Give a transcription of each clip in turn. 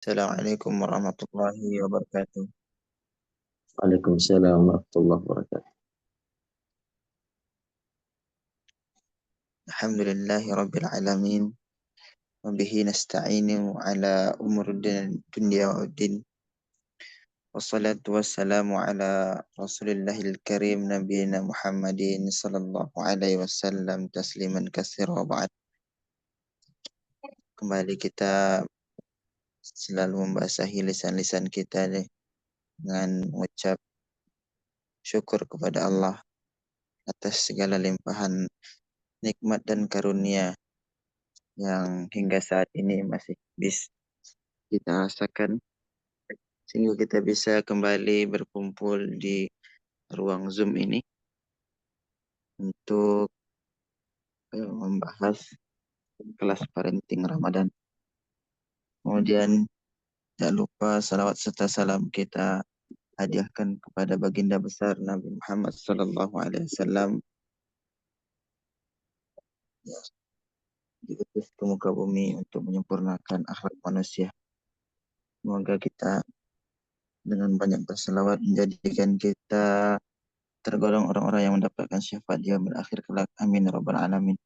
Assalamualaikum warahmatullahi wabarakatuh. Waalaikumsalam warahmatullahi wabarakatuh. Alhamdulillahi rabbil alamin. Wa bihi nasta'inu ala umur dunya wa din. Wassalatu wassalamu ala rasulillahil karim nabiyina Muhammadin sallallahu alaihi wasallam tasliman katsira wa ba'd. Kembali kita selalu membasahi lisan-lisan kita dengan mengucap syukur kepada Allah atas segala limpahan nikmat dan karunia yang hingga saat ini masih bisa kita rasakan, sehingga kita bisa kembali berkumpul di ruang Zoom ini untuk membahas kelas parenting Ramadan. Kemudian jangan lupa salawat serta salam kita hadiahkan kepada baginda besar Nabi Muhammad Sallallahu Alaihi Wasallam yang diutus ke muka bumi untuk menyempurnakan akhlak manusia. Semoga kita dengan banyak berselawat menjadikan kita tergolong orang-orang yang mendapatkan syafaat di yaumil akhir kelak. Amin ya rabbal alamin.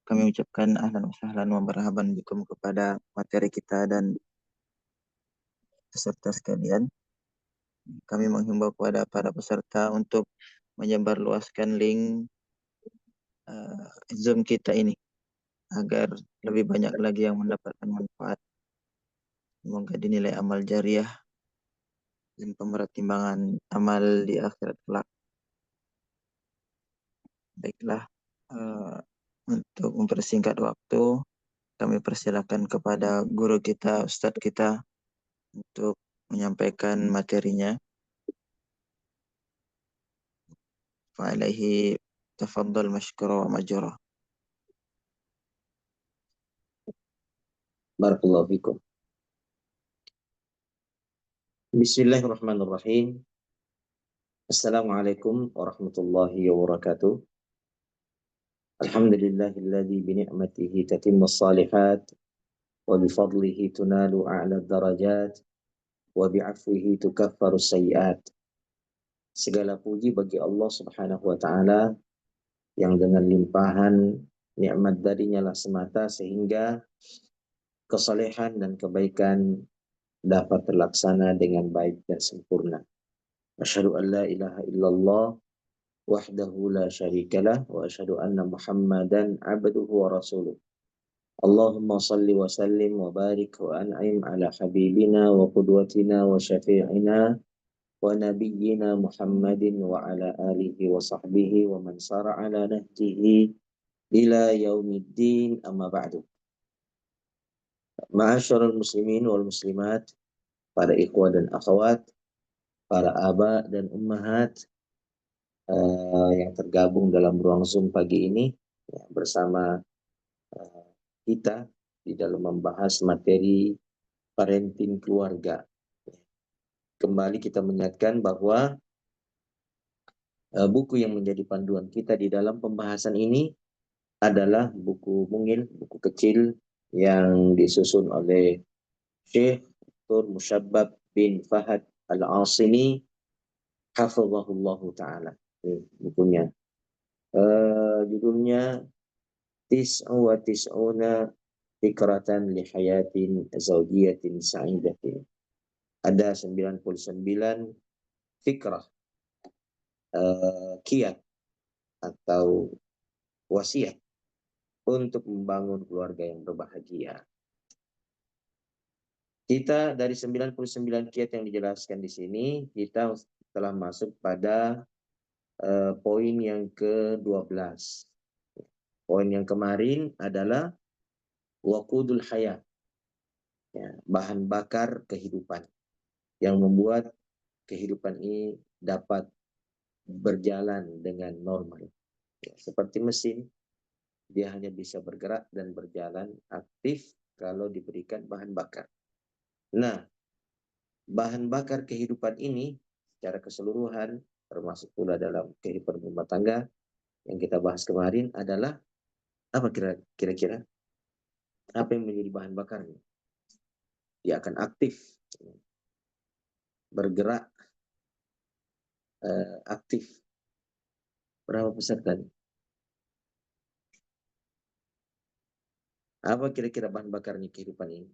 Kami ucapkan ahlan wa sahlan wa marhaban bikum kepada materi kita dan peserta sekalian. Kami menghimbau kepada para peserta untuk menyebarluaskan link Zoom kita ini agar lebih banyak lagi yang mendapatkan manfaat. Semoga dinilai amal jariah dan pemerat timbangan amal di akhirat kelak. Baiklah, untuk mempersingkat waktu, kami persilakan kepada guru kita, ustadz kita, untuk menyampaikan materinya. Fa'alaihi tafaddal mashkura wa majura. Barakallahu fikum. Bismillahirrahmanirrahim. Assalamualaikum warahmatullahi wabarakatuh. Alhamdulillahilladzi bi ni'matihi tatimmus shalihat wa bi fadlihi tunalu a'la darajat wa bi 'afwihi tukaffaru sayyi'at. Segala puji bagi Allah Subhanahu wa taala yang dengan limpahan nikmat darinya lah semata sehingga kesalehan dan kebaikan dapat terlaksana dengan baik dan sempurna. Asyhadu an la ilaha illallah wahdahu la syarikalah wa asyhadu anna Muhammadan abduhu wa rasuluh. Allahumma salli wa sallim wa barik wa an'im ala habibina wa qudwatina wa syafi'ina wa nabiyyina Muhammadin wa ala alihi wa sahbihi wa man sara ala nahjihi ila yaumiddin, amma ba'du. Ma'asyiral muslimin wal muslimat, para ikhwah dan akhwat, para aba dan ummahat yang tergabung dalam ruang Zoom pagi ini ya, bersama kita di dalam membahas materi parenting keluarga. Kembali kita mengingatkan bahwa buku yang menjadi panduan kita di dalam pembahasan ini adalah buku mungil, buku kecil yang disusun oleh Syekh Dr. Musyabbab bin Fahad Al-Asimi hafizahullahu ta'ala. Bukunya judulnya Tis'u wa Tis'una Fikratan li Hayatin Zawjiyatin Sa'idatin. Ada 99 fikrah, kiat atau wasiat untuk membangun keluarga yang berbahagia. Kita dari 99 kiat yang dijelaskan di sini, kita telah masuk pada poin yang ke-12. Poin yang kemarin adalah waqudul hayat, ya, bahan bakar kehidupan yang membuat kehidupan ini dapat berjalan dengan normal. Ya, seperti mesin, dia hanya bisa bergerak dan berjalan aktif kalau diberikan bahan bakar. Nah, bahan bakar kehidupan ini secara keseluruhan, termasuk pula dalam kehidupan rumah tangga yang kita bahas kemarin adalah apa kira-kira? apa yang menjadi bahan bakarnya? Dia akan aktif, bergerak, aktif. Berapa peserta nih? Apa kira-kira bahan bakarnya kehidupan ini?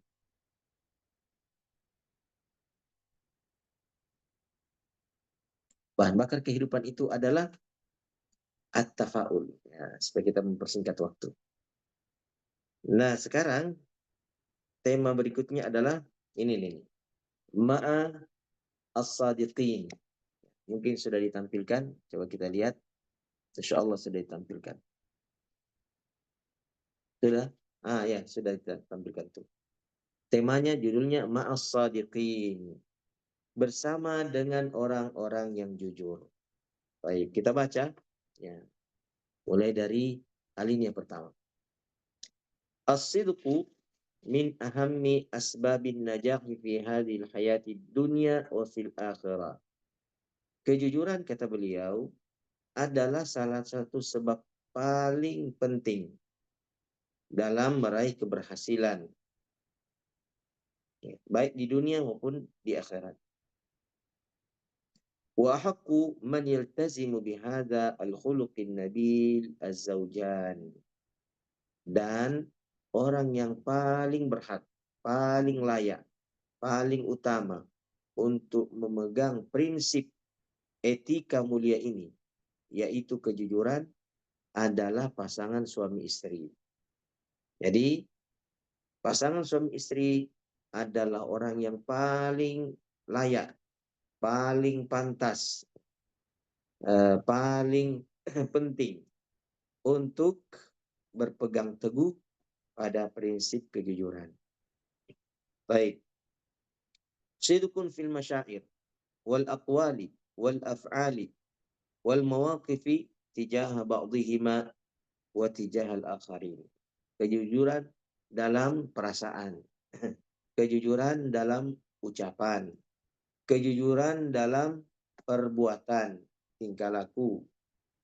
Bahan bakar kehidupan itu adalah at-tafa'ul. Ya, supaya kita mempersingkat waktu. Nah, sekarang tema berikutnya adalah ini nih. Ma'a as-sadiqin. Mungkin sudah ditampilkan. Coba kita lihat. Insya Allah sudah ditampilkan. Sudah? Ah ya, sudah ditampilkan tuh. Temanya judulnya Ma'as Sadiqin. Bersama dengan orang-orang yang jujur. Baik, kita baca. Ya, mulai dari alinea pertama. As-sidqu min ahammi asbabin najahi fi hadhil hayati dunya wa fil akhirah. Kejujuran, kata beliau, adalah salah satu sebab paling penting dalam meraih keberhasilan, ya, baik di dunia maupun di akhirat. Wa haqqu man yaltazimu bihadza al-khuluqin nabil az-zawjan. Dan orang yang paling berhak, paling layak, paling utama untuk memegang prinsip etika mulia ini, yaitu kejujuran, adalah pasangan suami istri. Jadi, pasangan suami istri adalah orang yang paling layak, paling pantas, paling penting untuk berpegang teguh pada prinsip kejujuran. Baik. Sidqun fil masyair wal aqwali wal af'ali wal mawaqifi tijaha ba'dihima wa tijahal akharin. Kejujuran dalam perasaan, kejujuran dalam ucapan, kejujuran dalam perbuatan, tingkah laku,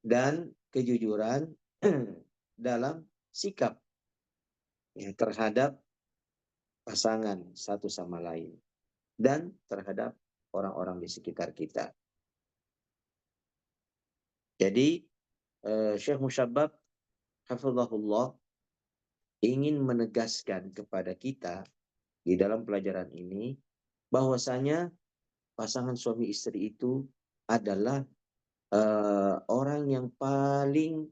dan kejujuran dalam sikap, ya, terhadap pasangan satu sama lain dan terhadap orang-orang di sekitar kita. Jadi Syekh Musyabbab hafizahullah ingin menegaskan kepada kita di dalam pelajaran ini bahwasanya pasangan suami istri itu adalah orang yang paling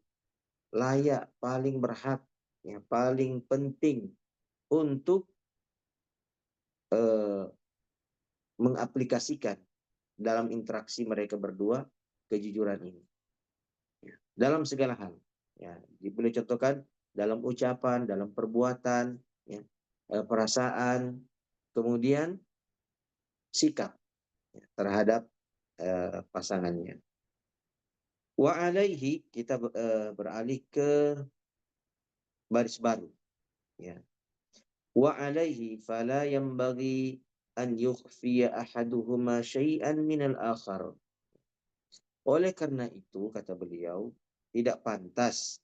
layak, paling berhak, yang paling penting untuk mengaplikasikan dalam interaksi mereka berdua kejujuran ini, ya, dalam segala hal. Ya, boleh contohkan dalam ucapan, dalam perbuatan, ya, perasaan, kemudian sikap, ya, terhadap pasangannya. Wa alaihi, kita beralih ke baris baru. Ya. Wa alaihi fala yanbaghi an yukhfiya ahaduhuma syai'an minal akhar. Oleh karena itu, kata beliau, tidak pantas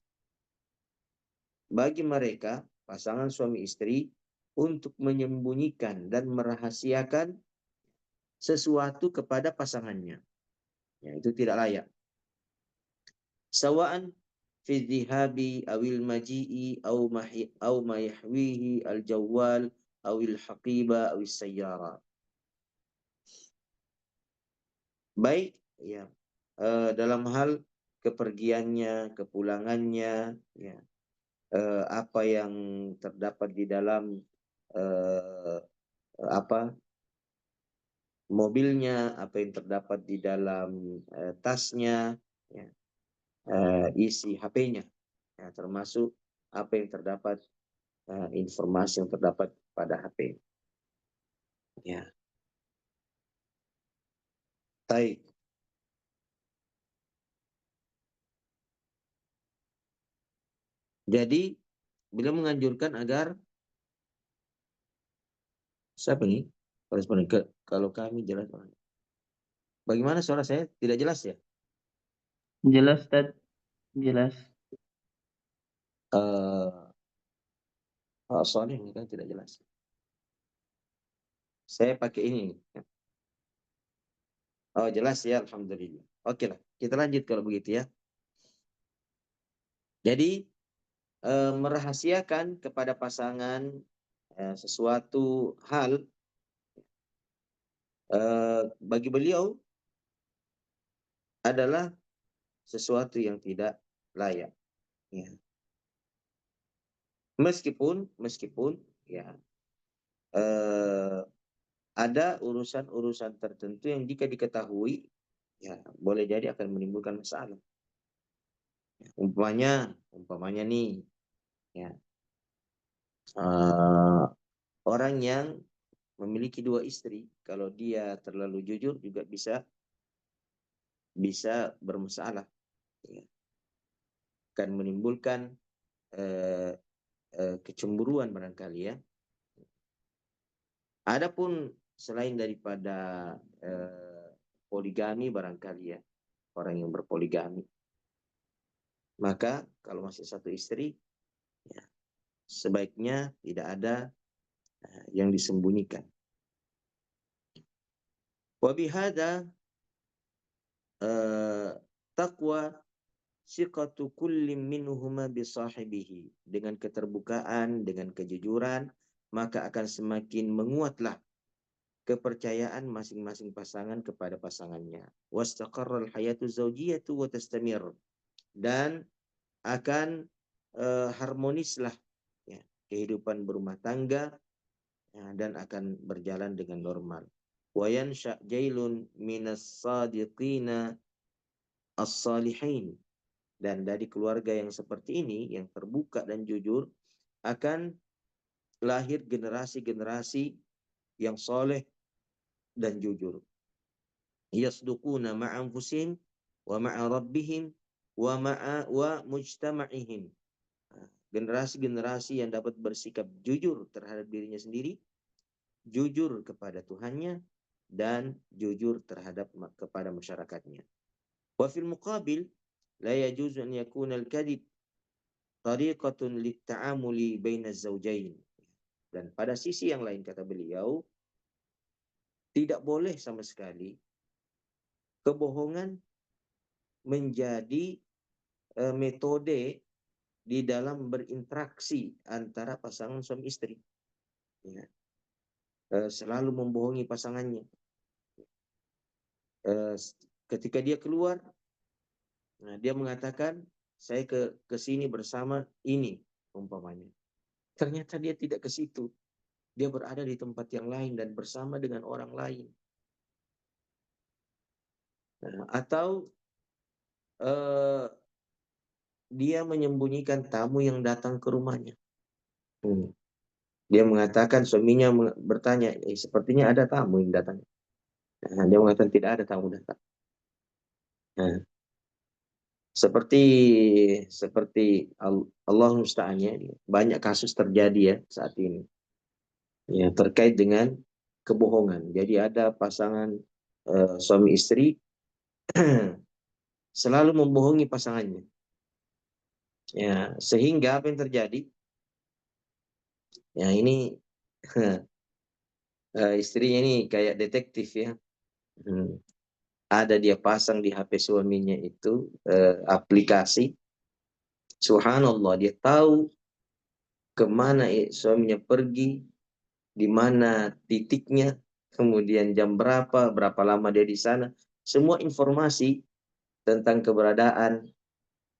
bagi mereka, pasangan suami istri, untuk menyembunyikan dan merahasiakan sesuatu kepada pasangannya. Ya, itu tidak layak. Sawa'an fi dhihabi awil maji'i aw ma yahwihi al-jawwal awil haqiba awil sayyara. Baik, ya, dalam hal kepergiannya, kepulangannya, ya, apa yang terdapat di dalam apa mobilnya, apa yang terdapat di dalam tasnya, ya, isi HP-nya, ya, termasuk apa yang terdapat informasi yang terdapat pada HP. Ya, baik. Jadi beliau menganjurkan agar siapa nih? Koresponden kalau kami jelas. Bagaimana suara saya tidak jelas ya? Jelas, Tad. Jelas. Saleh ini kan tidak jelas. Saya pakai ini. Oh, jelas ya, alhamdulillah. Oke lah, kita lanjut kalau begitu ya. Jadi merahasiakan kepada pasangan sesuatu hal bagi beliau adalah sesuatu yang tidak layak. Ya. Meskipun ya ada urusan-urusan tertentu yang jika diketahui ya boleh jadi akan menimbulkan masalah. Umpamanya nih ya orang yang memiliki 2 istri, kalau dia terlalu jujur juga bisa bermasalah. Ya. Akan menimbulkan kecemburuan barangkali ya. Adapun selain daripada poligami barangkali ya, orang yang berpoligami, maka kalau masih satu istri, ya, sebaiknya tidak ada yang disembunyikan. Wabihada taqwa siqatu kulli minhuma bisahibihi. Dengan keterbukaan, dengan kejujuran, maka akan semakin menguatlah kepercayaan masing-masing pasangan kepada pasangannya. Wastaqarral hayatu zawjiyatu wa tastamir. Dan akan harmonislah ya, kehidupan berumah tangga ya, dan akan berjalan dengan normal. Wa yansha jailun minas sadiqina as-salihin. Dan dari keluarga yang seperti ini, yang terbuka dan jujur, akan lahir generasi-generasi yang soleh dan jujur. Yasduquna ma'anfusihim wa ma'a rabbihim wa mujtama'ihim. Generasi-generasi yang dapat bersikap jujur terhadap dirinya sendiri, jujur kepada Tuhannya, dan jujur kepada masyarakatnya. Wa fil muqabil la yajuzu an yakuna al-kadhib tariqatun lit-ta'amuli baina az-zawjain. Dan pada sisi yang lain kata beliau, tidak boleh sama sekali kebohongan menjadi metode di dalam berinteraksi antara pasangan suami istri. Ya. Selalu membohongi pasangannya. Ketika dia keluar, dia mengatakan, saya ke sini bersama ini, umpamanya. Ternyata dia tidak ke situ. Dia berada di tempat yang lain dan bersama dengan orang lain. Atau dia menyembunyikan tamu yang datang ke rumahnya. Dia mengatakan, suaminya bertanya, sepertinya ada tamu yang datang. Dia mengatakan tidak ada tamu datang. Seperti Allah musta'an ya, banyak kasus terjadi ya saat ini. Ya, terkait dengan kebohongan. Jadi ada pasangan suami istri selalu membohongi pasangannya. Ya, sehingga apa yang terjadi? Ya, ini istrinya ini kayak detektif ya. Ada dia pasang di HP suaminya itu aplikasi. Subhanallah, dia tahu kemana suaminya pergi, di mana titiknya, kemudian jam berapa lama dia di sana. Semua informasi tentang keberadaan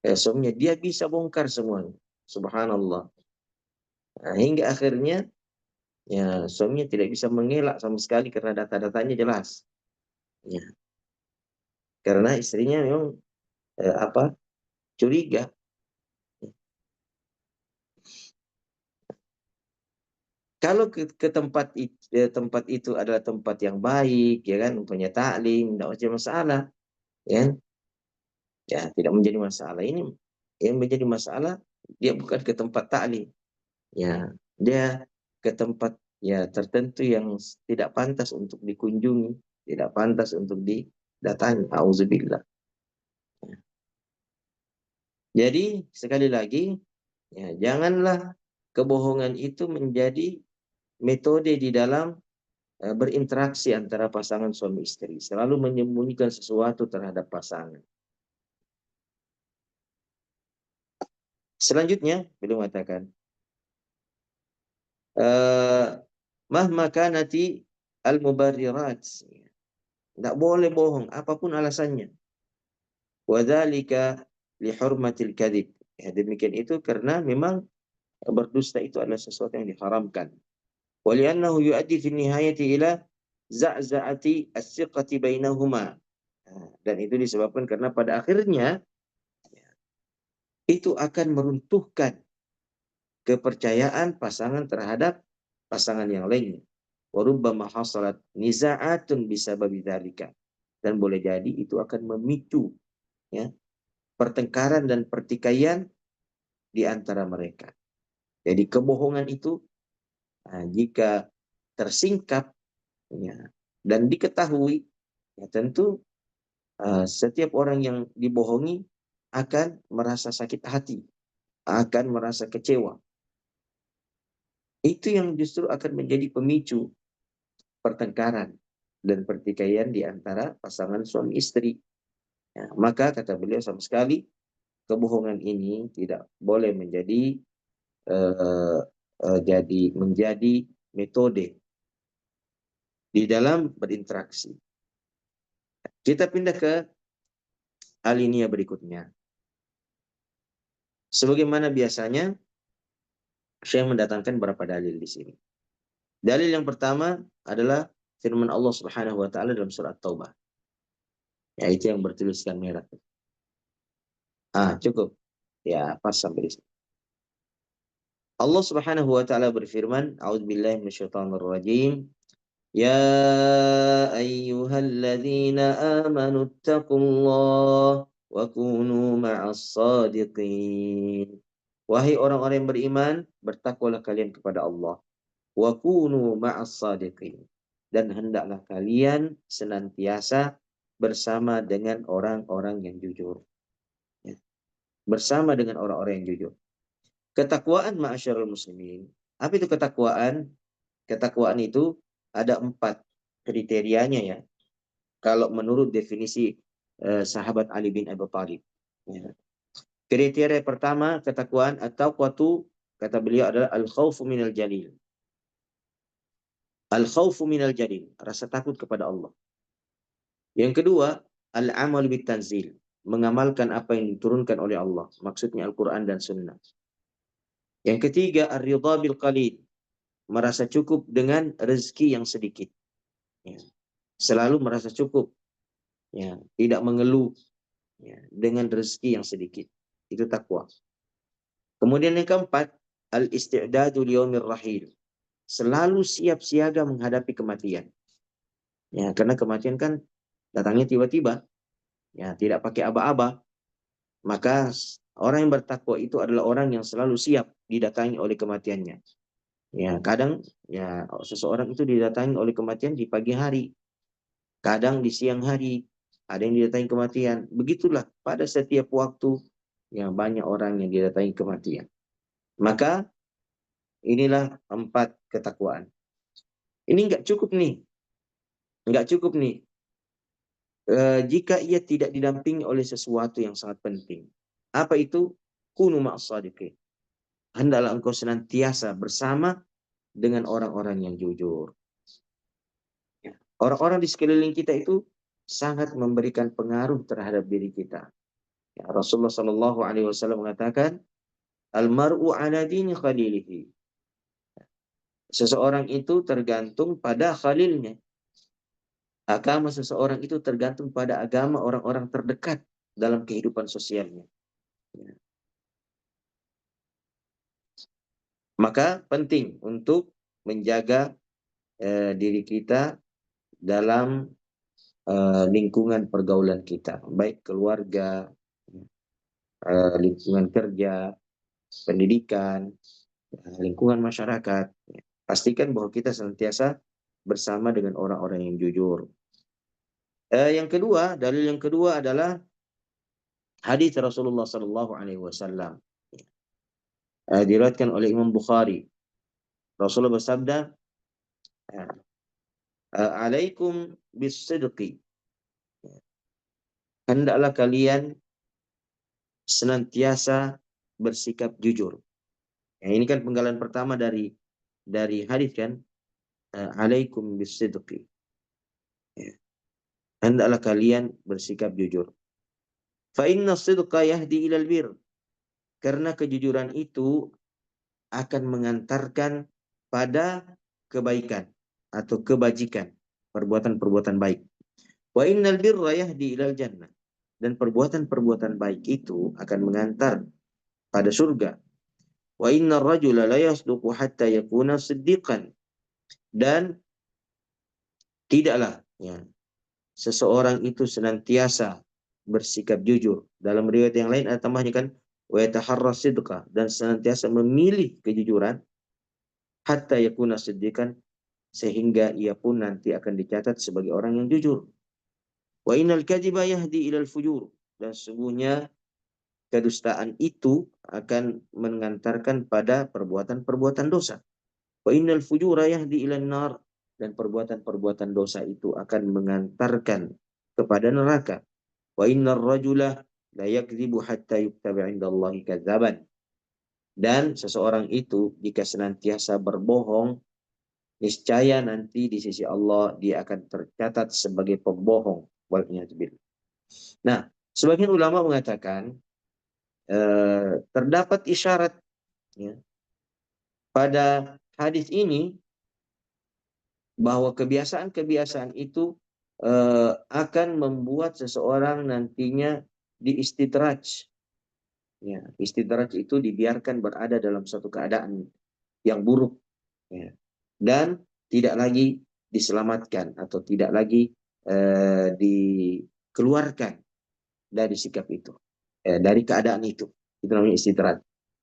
suaminya dia bisa bongkar semuanya. Subhanallah. Nah, hingga akhirnya ya suaminya tidak bisa mengelak sama sekali karena data-datanya jelas. Ya. Karena istrinya memang curiga. Kalau ke tempat itu adalah tempat yang baik, ya kan, punya taklim, tidak ada masalah, ya, ya tidak menjadi masalah. Ini yang menjadi masalah dia bukan ke tempat taklim, ya, dia ke tempat ya tertentu yang tidak pantas untuk dikunjungi, tidak pantas untuk didatangi. Auzubillah. Jadi sekali lagi, ya, janganlah kebohongan itu menjadi metode di dalam berinteraksi antara pasangan suami istri. Selalu menyembunyikan sesuatu terhadap pasangan. Selanjutnya, beliau mengatakan, mahma kanati al-mubarrirat. Tidak boleh bohong, apapun alasannya. Wadzalika lihurmatil kadhib. Ya, demikian itu karena memang berdusta itu adalah sesuatu yang diharamkan. Waliannahu yuaddi fi nihayati ila za'za'ati as-siqati bainahuma. Dan itu disebabkan karena pada akhirnya itu akan meruntuhkan kepercayaan pasangan terhadap pasangan yang lainnya. Wa rubbama hasalat niza'atun bisababi dzalika. Dan boleh jadi itu akan memicu ya pertengkaran dan pertikaian di antara mereka. Jadi kebohongan itu jika tersingkap ya, dan diketahui, ya tentu setiap orang yang dibohongi akan merasa sakit hati, akan merasa kecewa. Itu yang justru akan menjadi pemicu pertengkaran dan pertikaian di antara pasangan suami istri. Ya, maka kata beliau sama sekali kebohongan ini tidak boleh menjadi menjadi metode di dalam berinteraksi. Kita pindah ke alinea berikutnya. Sebagaimana biasanya, saya mendatangkan beberapa dalil di sini. Dalil yang pertama adalah firman Allah Subhanahu wa taala dalam surat Taubah. Yaitu yang bertuliskan merah. Cukup. Ya, pas sampai di sini. Allah Subhanahu wa taala berfirman, A'udzubillahi minasyaitonir rajim. Ya ayyuhalladzina amanu taqullaha wa kunu ma'as sadiqin. Wahai orang-orang yang beriman, bertakwalah kalian kepada Allah. Wa kunu ma'as sadiqin. Dan hendaklah kalian senantiasa bersama dengan orang-orang yang jujur. Ya. Bersama dengan orang-orang yang jujur. Ketakwaan ma'asyarul muslimin. Apa itu ketakwaan? Ketakwaan itu ada 4 kriterianya ya. Kalau menurut definisi sahabat Ali bin Abi Thalib. Ya. Kriteria pertama ketakwaan at-taqwatu kata beliau adalah al-khaufu minal jalil. Al-khaufu minal jalil, rasa takut kepada Allah. Yang kedua, al-amal bit tanzil, mengamalkan apa yang diturunkan oleh Allah, maksudnya Al-Qur'an dan Sunnah. Yang ketiga, ar-ridha bil qalil, merasa cukup dengan rezeki yang sedikit. Ya. Selalu merasa cukup. Ya, tidak mengeluh ya, dengan rezeki yang sedikit. Itu takwa. Kemudian yang keempat, al-isti'dadu liyaumir rahil. Selalu siap siaga menghadapi kematian. Ya, karena kematian kan datangnya tiba-tiba. Ya, tidak pakai aba-aba. Maka orang yang bertakwa itu adalah orang yang selalu siap didatangi oleh kematiannya. Ya, kadang ya seseorang itu didatangi oleh kematian di pagi hari. Kadang di siang hari ada yang didatangi kematian. Begitulah pada setiap waktu yang banyak orang yang didatangi kematian. Maka inilah 4 ketakwaan. Ini nggak cukup nih. Nggak cukup nih. Jika ia tidak didampingi oleh sesuatu yang sangat penting. Apa itu? Kunu ma'as shadiqin. Hendaklah engkau senantiasa bersama dengan orang-orang yang jujur. Orang-orang di sekeliling kita itu sangat memberikan pengaruh terhadap diri kita. Ya, Rasulullah Shallallahu Alaihi Wasallam mengatakan, "Al-mar'u ala dini khalilihi." Seseorang itu tergantung pada khalilnya. Agama seseorang itu tergantung pada agama orang-orang terdekat dalam kehidupan sosialnya. Ya. Maka penting untuk menjaga diri kita dalam lingkungan pergaulan kita, baik keluarga, lingkungan kerja, pendidikan, lingkungan masyarakat. Pastikan bahwa kita senantiasa bersama dengan orang-orang yang jujur. Yang kedua, dalil yang kedua adalah hadis Rasulullah Sallallahu Alaihi Wasallam. Diriwayatkan oleh Imam Bukhari. Rasulullah bersabda, alaikum bisidqi. Hendaklah kalian senantiasa bersikap jujur. Ya, ini kan penggalan pertama dari hadis kan, alaikum bisidqi. Ya. Hendaklah kalian bersikap jujur. Fa inna sidqa yahdi ilal bir. Karena kejujuran itu akan mengantarkan pada kebaikan atau kebajikan, perbuatan-perbuatan baik. Wa innal birra yahdi ilal jannah. Dan perbuatan-perbuatan baik itu akan mengantar pada surga. Wa innar rajula la yasduqu hatta yakuna siddiqan. Dan tidaklah seseorang itu senantiasa bersikap jujur. Dalam riwayat yang lain ada tambahnya kan, wa yataharra sidqa, dan senantiasa memilih kejujuran, hatta yakuna siddiqan, sehingga ia pun nanti akan dicatat sebagai orang yang jujur. Wa innal kadhiba yahdi ilal fujur. Dan sesungguhnya kedustaan itu akan mengantarkan pada perbuatan-perbuatan dosa. Wa innal fujura yahdi ilan nar. Dan perbuatan-perbuatan dosa itu akan mengantarkan kepada neraka. Wa innar rajula la yakdzibu hatta yuktaba 'indallahi kadzaban. Dan seseorang itu jika senantiasa berbohong, niscaya nanti di sisi Allah dia akan tercatat sebagai pembohong. Nah, sebagian ulama mengatakan terdapat isyarat pada hadis ini bahwa kebiasaan-kebiasaan itu akan membuat seseorang nantinya diistidraj. Ya, istidraj itu dibiarkan berada dalam suatu keadaan yang buruk, ya, dan tidak lagi diselamatkan atau tidak lagi dikeluarkan dari sikap itu, dari keadaan itu. Itu namanya istidraj,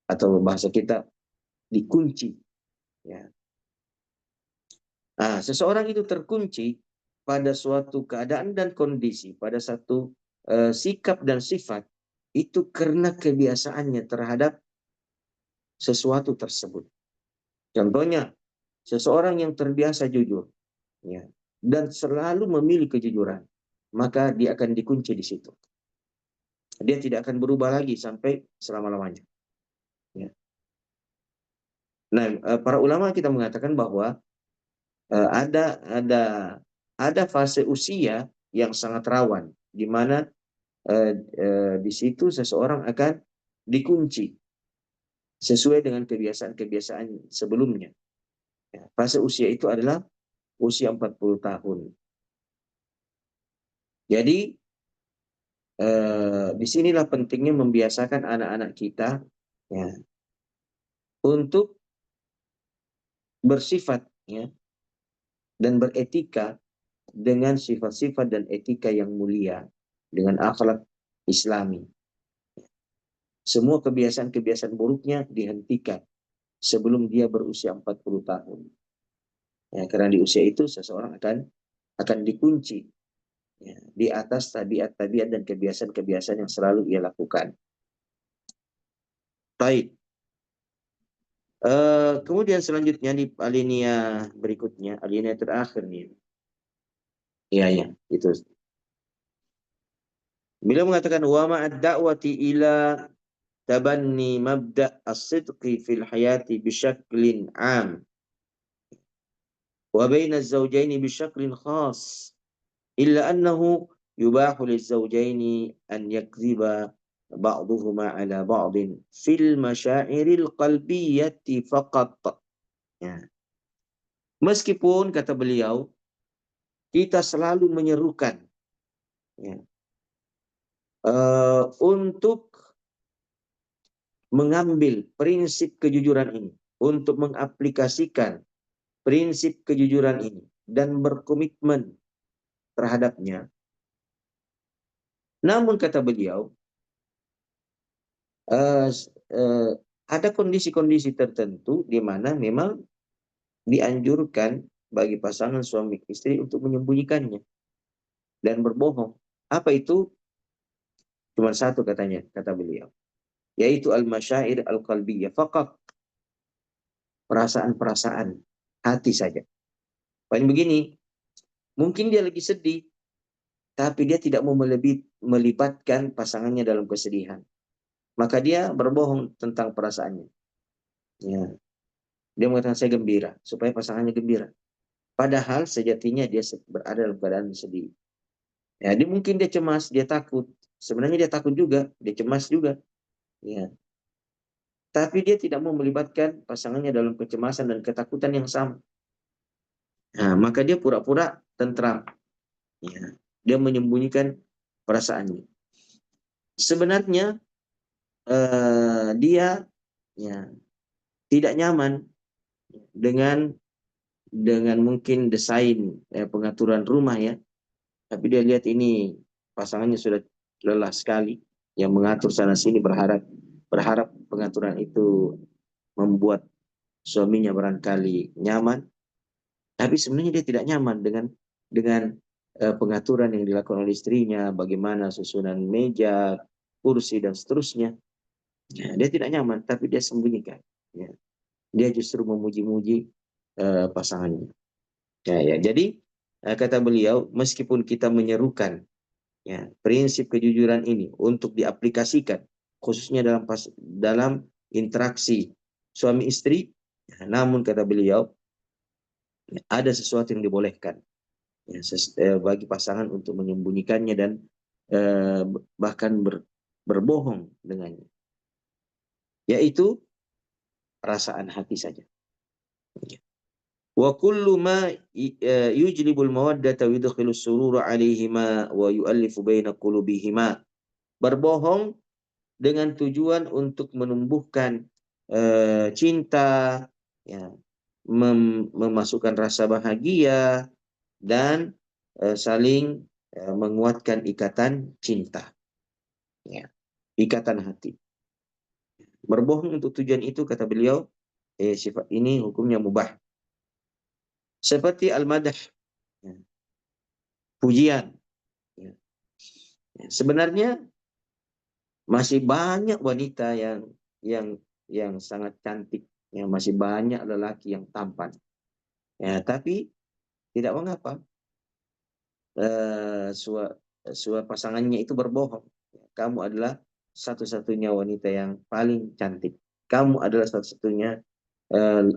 atau bahasa kita dikunci. Ya. Nah, seseorang itu terkunci pada suatu keadaan dan kondisi, pada satu sikap dan sifat, itu karena kebiasaannya terhadap sesuatu tersebut. Contohnya, seseorang yang terbiasa jujur, ya, dan selalu memilih kejujuran, maka dia akan dikunci di situ. Dia tidak akan berubah lagi sampai selama-lamanya. Ya. Nah, para ulama kita mengatakan bahwa ada fase usia yang sangat rawan, di mana di situ seseorang akan dikunci sesuai dengan kebiasaan-kebiasaan sebelumnya. Ya, fase usia itu adalah usia 40 tahun. Jadi disinilah pentingnya membiasakan anak-anak kita, ya, untuk bersifat, ya, dan beretika dengan sifat-sifat dan etika yang mulia, dengan akhlak Islami. Semua kebiasaan-kebiasaan buruknya dihentikan sebelum dia berusia 40 tahun. Ya, karena di usia itu seseorang akan dikunci, ya, di atas tabiat-tabiat dan kebiasaan-kebiasaan yang selalu ia lakukan. Baik. Kemudian selanjutnya di alinea berikutnya, alinea terakhir nih. Iya, itu. Beliau mengatakan wa ma'ad da'wati ila tabanni mabda' as-sidqi fil hayati bisyaklin 'am wa baina az-zawjaini bisyaklin khas illa annahu yubahu liz-zawjaini an yakdhiba ba'duhuma 'ala ba'din fil masyairil qalbiyyati faqat. Ya. Meskipun kata beliau kita selalu menyerukan, ya, untuk mengambil prinsip kejujuran ini, untuk mengaplikasikan prinsip kejujuran ini dan berkomitmen terhadapnya. Namun kata beliau, ada kondisi-kondisi tertentu di mana memang dianjurkan bagi pasangan suami istri untuk menyembunyikannya dan berbohong. Apa itu? Cuma satu katanya, kata beliau. yaitu al-masyair al-qalbiyah, faqat, perasaan-perasaan hati saja. Paling begini, mungkin dia lagi sedih, tapi dia tidak mau melibatkan pasangannya dalam kesedihan. Maka dia berbohong tentang perasaannya. Ya. Dia mengatakan saya gembira, supaya pasangannya gembira. Padahal sejatinya dia berada dalam keadaan sedih. Ya, mungkin dia cemas, dia takut. Sebenarnya dia takut juga, dia cemas juga. Ya. Tapi dia tidak mau melibatkan pasangannya dalam kecemasan dan ketakutan yang sama. Nah, maka dia pura-pura tentram. Ya. Dia menyembunyikan perasaannya. Sebenarnya dia ya tidak nyaman dengan mungkin desain pengaturan rumah ya. Tapi dia lihat ini pasangannya sudah lelah sekali, yang mengatur sana sini, berharap pengaturan itu membuat suaminya barangkali nyaman. Tapi sebenarnya dia tidak nyaman dengan pengaturan yang dilakukan oleh istrinya, bagaimana susunan meja, kursi dan seterusnya. Ya, dia tidak nyaman, tapi dia sembunyikan. Ya. Dia justru memuji-muji pasangannya. Ya, jadi kata beliau, meskipun kita menyerukan ya prinsip kejujuran ini untuk diaplikasikan, khususnya dalam interaksi suami istri, ya, namun kata beliau ya, ada sesuatu yang dibolehkan ya, bagi pasangan untuk menyembunyikannya dan bahkan berbohong dengannya, yaitu perasaan hati saja. Wa kullu ma yujlibul mawaddata wa yudkhilus surura 'alaihima wa yu'allifu baina qulubihima. Berbohong dengan tujuan untuk menumbuhkan cinta, ya, memasukkan rasa bahagia dan saling menguatkan ikatan cinta, ya, ikatan hati. Berbohong untuk tujuan itu kata beliau, sifat ini hukumnya mubah. Seperti al-madah, ya, pujian. Ya. Sebenarnya masih banyak wanita yang sangat cantik, yang masih banyak lelaki yang tampan. Ya, tapi tidak mengapa pasangannya itu berbohong. Kamu adalah satu-satunya wanita yang paling cantik. Kamu adalah satu-satunya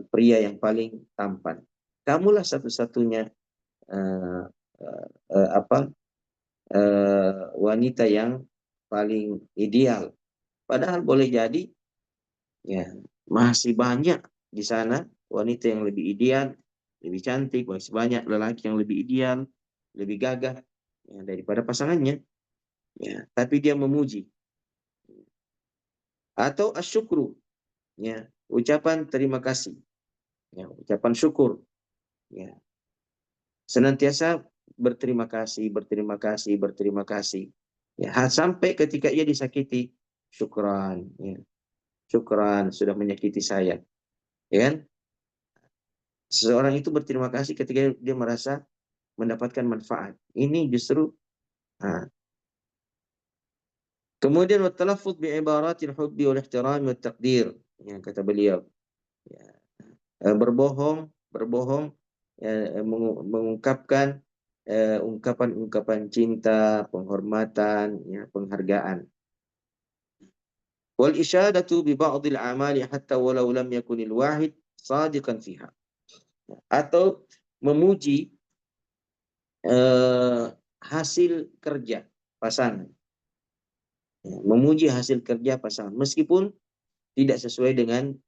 pria yang paling tampan. Kamulah satu-satunya wanita yang paling ideal. Padahal boleh jadi ya masih banyak di sana wanita yang lebih ideal, lebih cantik, masih banyak lelaki yang lebih ideal, lebih gagah ya, daripada pasangannya. Ya, tapi dia memuji. Atau asyukru, ya, ucapan terima kasih, ya, ucapan syukur, ya. Senantiasa berterima kasih, berterima kasih, berterima kasih. Ya, sampai ketika ia disakiti, syukran, ya. Syukran sudah menyakiti saya. Ya kan? Seseorang itu berterima kasih ketika dia merasa mendapatkan manfaat. Ini justru kemudian watalaffuz bi ibaratil hubbi wal ihtiram wat taqdir. Ya, kata beliau. Ya, berbohong ya, mengungkapkan ungkapan-ungkapan cinta, penghormatan, ya, penghargaan. Wal isyadatu bi ba'dil a'mali hatta walau lam yakunil wahid sadiqan fiha. Atau memuji hasil kerja pasangan. Ya, memuji hasil kerja pasangan meskipun tidak sesuai dengan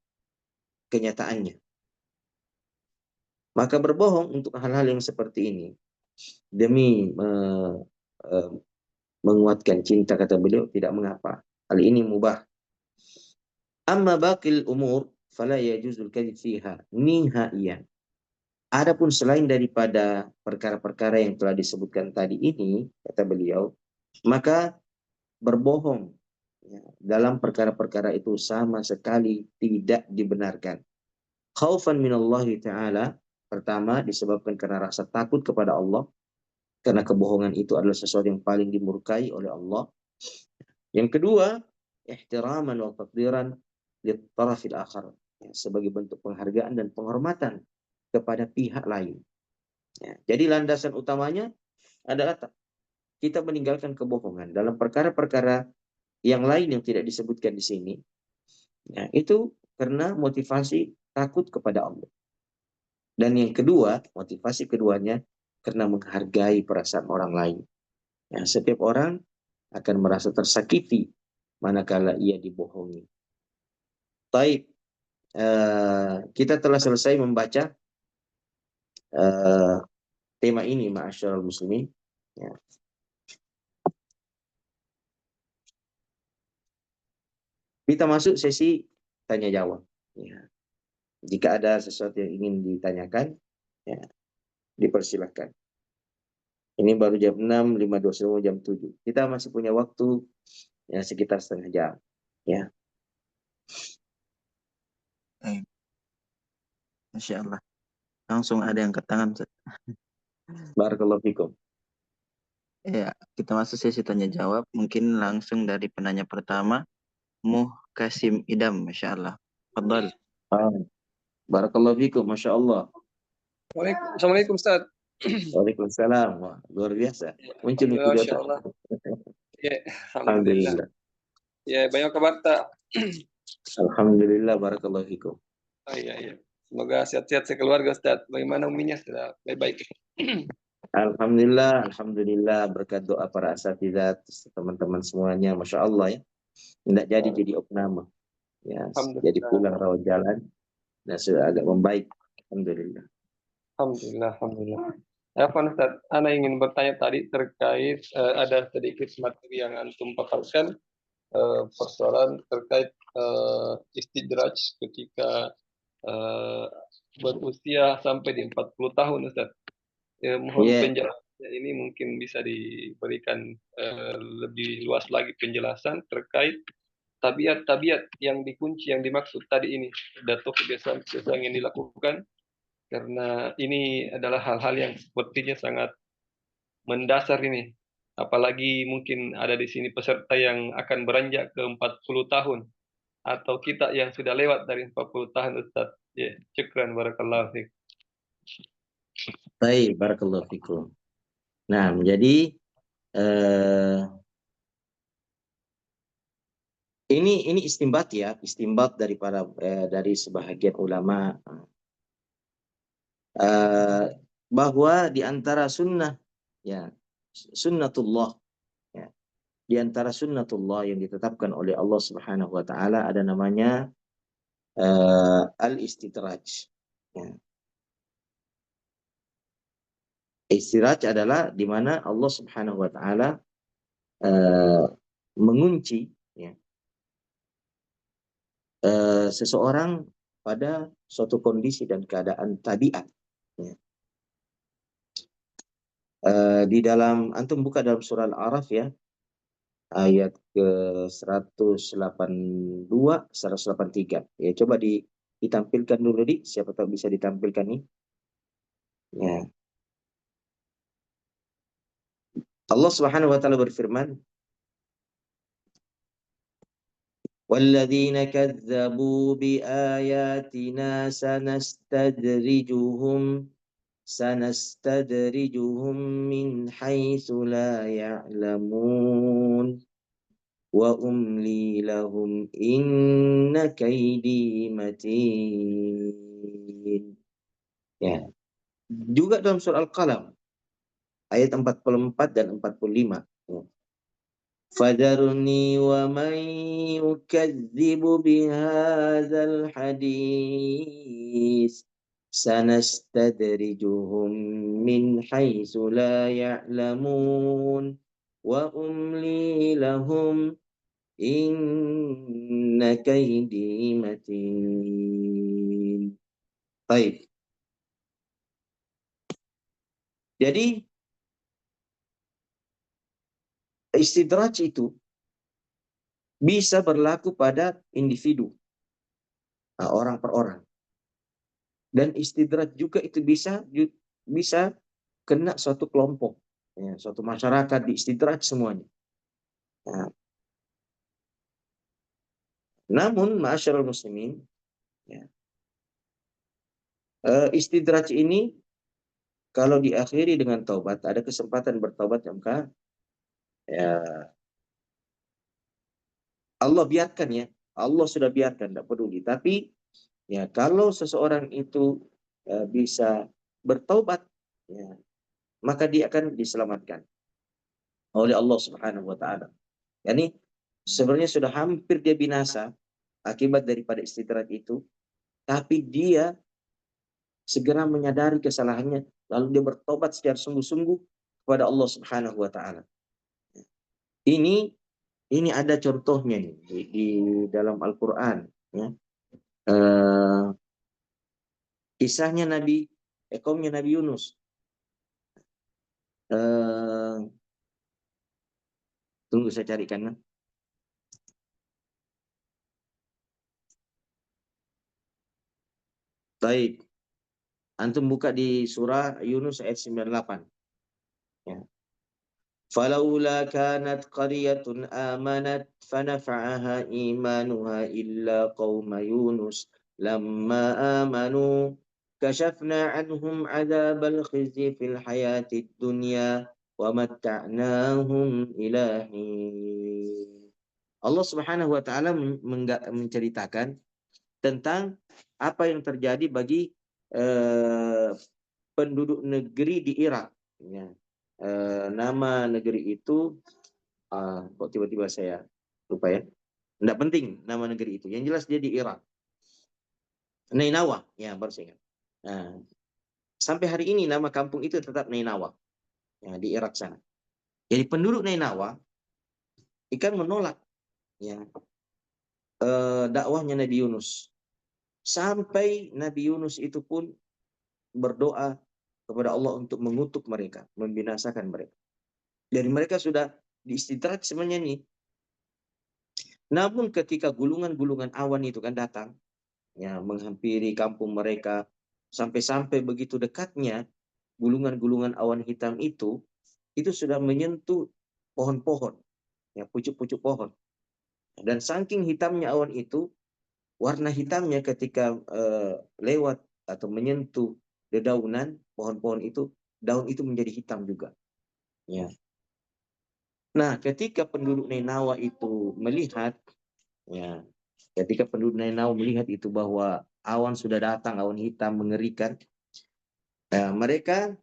kenyataannya. Maka berbohong untuk hal-hal yang seperti ini demi menguatkan cinta, kata beliau, tidak mengapa. Hal ini mubah. Amma baqil umur fala yajuzul kadhib fiha nihaiyan. Adapun selain daripada perkara-perkara yang telah disebutkan tadi ini, kata beliau, maka berbohong ya, dalam perkara-perkara itu sama sekali tidak dibenarkan. Khaufan minallahi ta'ala, pertama disebabkan karena rasa takut kepada Allah, karena kebohongan itu adalah sesuatu yang paling dimurkai oleh Allah. Yang kedua, ihtiraman wa taqdiran litarafil akhar, ya, sebagai bentuk penghargaan dan penghormatan kepada pihak lain. Ya, jadi landasan utamanya adalah kita meninggalkan kebohongan dalam perkara-perkara yang lain yang tidak disebutkan di sini. Ya, itu karena motivasi takut kepada Allah. Dan yang kedua, motivasi keduanya karena menghargai perasaan orang lain. Ya, setiap orang akan merasa tersakiti manakala ia dibohongi. Baik, kita telah selesai membaca tema ini, ma'asyiral muslimin. Ya. Kita masuk sesi tanya jawab. Ya. Jika ada sesuatu yang ingin ditanyakan, ya, dipersilahkan. Ini baru jam 6, 5.20 jam 7. Kita masih punya waktu ya sekitar setengah jam. Ya. Masya Allah. Langsung ada yang angkat tangan, Ustaz. Barakallahu fikum. Ya, kita masuk sesi tanya jawab. Mungkin langsung dari penanya pertama, Kasim Idam, Masya Allah. Fadal. Barakallahu fikum, Masya Allah. Assalamualaikum Ustaz. Waalaikumsalam. Wah, luar biasa. Muncul itu Masya Allah. Ya, Alhamdulillah. Ya, banyak kabar tak? Alhamdulillah, barakallahu fikum. Oh, iya. Semoga sehat-sehat sekeluarga Ustaz. Bagaimana uminya? Sudah baik-baik. Alhamdulillah, berkat doa para asatidzat, teman-teman semuanya, Masya Allah ya. Tidak jadi opname. Ya, jadi pulang rawat jalan dan sudah agak membaik. Alhamdulillah. Alhamdulillah. Ya, Pak Ustaz, Ana ingin bertanya tadi terkait ada sedikit materi yang antum paparkan persoalan terkait istidraj ketika berusia sampai di 40 tahun Ustaz. Mohon penjelasannya ini mungkin bisa diberikan lebih luas lagi penjelasan terkait tabiat-tabiat yang dikunci yang dimaksud tadi ini, atau kebiasaan-kebiasaan yang dilakukan, karena ini adalah hal-hal yang sepertinya sangat mendasar ini. Apalagi mungkin ada di sini peserta yang akan beranjak ke 40 tahun atau kita yang sudah lewat dari 40 tahun Ustaz. Ya, syukran barakallahu fiik. Baik, barakallahu fikum. Nah, jadi ini istimbat ya, istimbat dari dari sebahagian ulama bahwa di antara sunnah ya, sunnatullah ya, di antara sunnatullah yang ditetapkan oleh Allah Subhanahu wa taala ada namanya al-istidraj. Ya. Istidraj adalah di mana Allah Subhanahu wa taala mengunci ya, seseorang pada suatu kondisi dan keadaan tabiat. Ya. Di dalam antum buka dalam surah Al-A'raf ya, ayat ke 182, 183. Ya, coba ditampilkan dulu siapa tahu bisa ditampilkan nih. Ya. Allah Subhanahu wa taala berfirman, وَالَّذِينَ كَذَّبُوا بِآيَاتِنَا سَنَسْتَدْرِجُهُم مِّنْ حَيْثُ لَا يَعْلَمُونَ وَأُمْلِي لَهُمْ إِنَّ كَيْدِي مَتِينٌ. Ya. Juga dalam surah Al-Qalam ayat 44 dan 45. Ya. فَذَرْنِي وَمَنْ يُكَذِّبُ بِهَذَا الْحَدِيثِ سَنَسْتَدْرِجُهُم مِّنْ حَيْثُ لَا يَعْلَمُونَ وَأُمْلِي لَهُمْ إِنَّ كَيْدِي مَتِينٌ. Baik. Jadi istidraj itu bisa berlaku pada individu, orang per orang. Dan istidraj juga itu bisa kena suatu kelompok, ya, suatu masyarakat di istidraj semuanya. Nah, Namun, ma'asyiral muslimin, ya, istidraj ini kalau diakhiri dengan taubat, ada kesempatan bertaubat, maka ya Allah biarkan ya. Allah sudah biarkan, tidak peduli. Tapi ya kalau seseorang itu bisa bertaubat, ya, maka dia akan diselamatkan oleh Allah Subhanahu wa taala. Yani sebenarnya sudah hampir dia binasa akibat daripada istidraj itu, tapi dia segera menyadari kesalahannya, lalu dia bertobat secara sungguh-sungguh kepada Allah Subhanahu wa taala. Ini ada contohnya nih di dalam Al-Qur'an, ya. Kisahnya kaumnya Nabi Yunus. Tunggu saya carikan. Baik. Antum buka di surah Yunus ayat 98. Ya. Falaula kanat qaryatun amanat fanafa'aha imanuha illa qauma Yunus lamma amanu kashafna anhum adzabal khizyi fil hayatid dunya wa matta'nahum ila hin. Allah Subhanahu wa taala menceritakan tentang apa yang terjadi bagi penduduk negeri di Irak. Ya. Nama negeri itu, kok tiba-tiba saya lupa ya. Tidak penting nama negeri itu. Yang jelas dia di Irak. Nainawa, ya baru saya ingat. Nah, sampai hari ini nama kampung itu tetap Nainawa, ya, di Irak sana. Jadi penduduk Nainawa ikan menolak, ya, dakwahnya Nabi Yunus. Sampai Nabi Yunus itu pun berdoa kepada Allah untuk mengutuk mereka, membinasakan mereka. Dari mereka sudah diistidraj sebenarnya nih. Namun ketika gulungan-gulungan awan itu kan datang, ya, menghampiri kampung mereka, sampai-sampai begitu dekatnya gulungan-gulungan awan hitam itu sudah menyentuh pohon-pohon, ya, pucuk-pucuk pohon. Dan saking hitamnya awan itu, warna hitamnya ketika lewat atau menyentuh dedaunan pohon-pohon itu, daun itu menjadi hitam juga. Ya. Nah, ketika penduduk Nainawa itu melihat, ya, ketika penduduk Nainawa melihat itu bahwa awan sudah datang, awan hitam mengerikan, mereka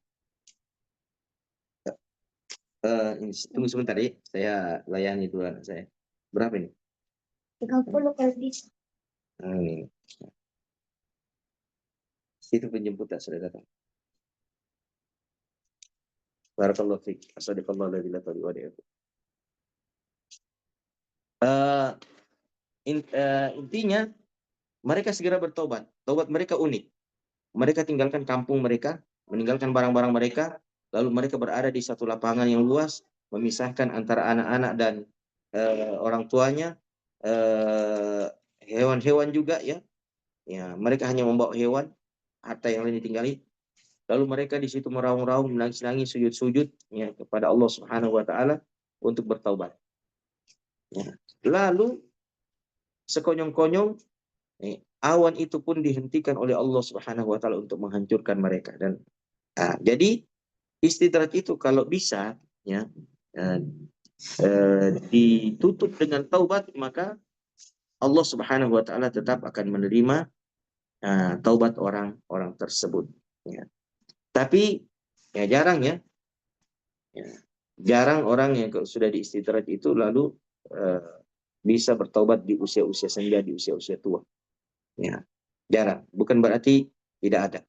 tunggu sebentar ya, saya layani dulu anak saya. Berapa ini? 30 kali. Ini. Itu penjemput tak sudah datang. Barakallahu fiik. Asadaqallahu la ilaha illa huwa. Intinya mereka segera bertobat. Tobat mereka unik. Mereka tinggalkan kampung mereka, meninggalkan barang-barang mereka, lalu mereka berada di satu lapangan yang luas, memisahkan antara anak-anak dan orang tuanya, hewan-hewan juga, ya. Ya, mereka hanya membawa hewan, harta yang lain ditinggali. Lalu mereka di situ meraung-raung, menangis-nangis, sujud-sujud, ya, kepada Allah Subhanahu wa taala untuk bertaubat. Ya. Lalu sekonyong-konyong awan itu pun dihentikan oleh Allah Subhanahu wa taala untuk menghancurkan mereka. Dan jadi istidraj itu kalau bisa, ya, ditutup dengan taubat, maka Allah Subhanahu wa taala tetap akan menerima taubat orang-orang tersebut, ya. Tapi ya jarang, ya, jarang orang yang sudah diistidraj itu lalu bisa bertaubat di usia-usia senja, di usia-usia tua. Ya, jarang. Bukan berarti tidak ada.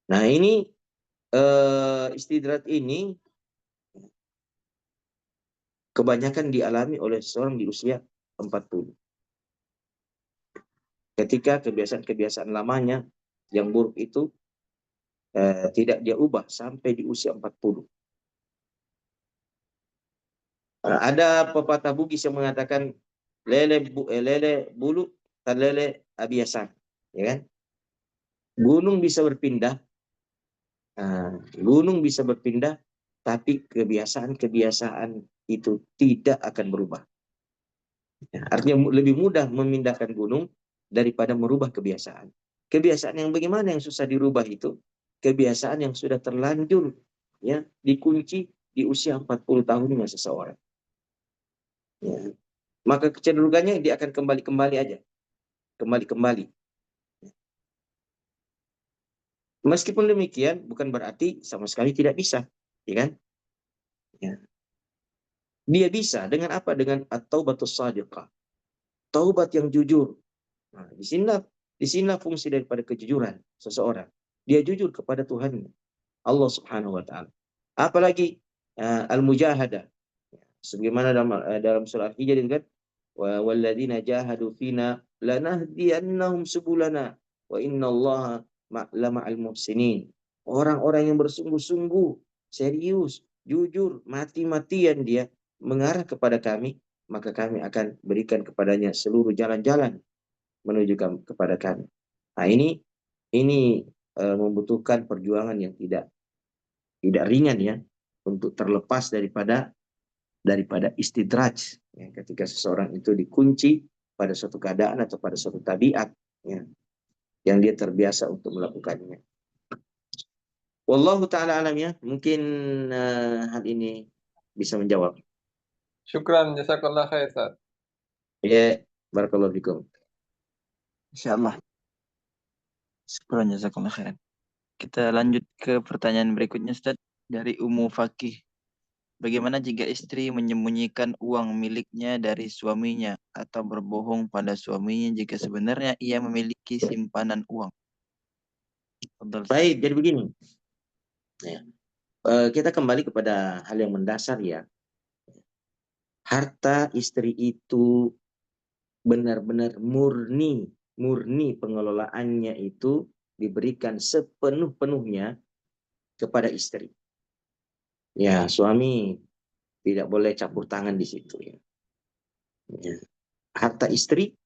Nah, ini istidraj ini kebanyakan dialami oleh seorang di usia 40. Ketika kebiasaan-kebiasaan lamanya yang buruk itu tidak dia ubah sampai di usia 40. Ada pepatah Bugis yang mengatakan lele bulu dan lele abiasan, ya kan? Gunung bisa berpindah, tapi kebiasaan-kebiasaan itu tidak akan berubah. Ya, artinya lebih mudah memindahkan gunung daripada merubah kebiasaan. Kebiasaan yang bagaimana yang susah dirubah itu? Kebiasaan yang sudah terlanjur ya dikunci di usia 40 tahunnya seseorang. Ya. Maka kecenderungannya dia akan kembali-kembali aja. Kembali-kembali. Meskipun demikian, bukan berarti sama sekali tidak bisa. Ya kan? Ya. Dia bisa dengan apa? Dengan at-taubatus shadiqah. Taubat yang jujur. Nah, di sini fungsi daripada kejujuran seseorang. Dia jujur kepada Tuhannya, Allah Subhanahu wa taala. Apalagi al-mujahadah. Sebagaimana dalam surah Al-Hijr itu kan, walladzina jahadu fina lanahdiyannahum subulana wa innallaha lama'al muhsinin. Orang-orang yang bersungguh-sungguh, serius, jujur, mati-matian dia mengarah kepada kami, maka kami akan berikan kepadanya seluruh jalan-jalan menuju kepada kami. Nah, ini membutuhkan perjuangan yang tidak ringan ya untuk terlepas daripada istidraj ya, ketika seseorang itu dikunci pada suatu keadaan atau pada suatu tabiat ya, yang dia terbiasa untuk melakukannya. Wallahu taala alam ya, mungkin hal ini bisa menjawab. Syukran, jazakallah khair, Ustaz. Ya, barakallahu fikum. Insyaallah. Syukran jazakallahu khairan. Kita lanjut ke pertanyaan berikutnya, Ustaz, dari Ummu Fakih. Bagaimana jika istri menyembunyikan uang miliknya dari suaminya atau berbohong pada suaminya jika sebenarnya ia memiliki simpanan uang? Baik, jadi begini. Ya. Kita kembali kepada hal yang mendasar ya. Harta istri itu benar-benar murni pengelolaannya itu diberikan sepenuh-penuhnya kepada istri. Ya, suami tidak boleh campur tangan di situ ya. Ya. Harta istri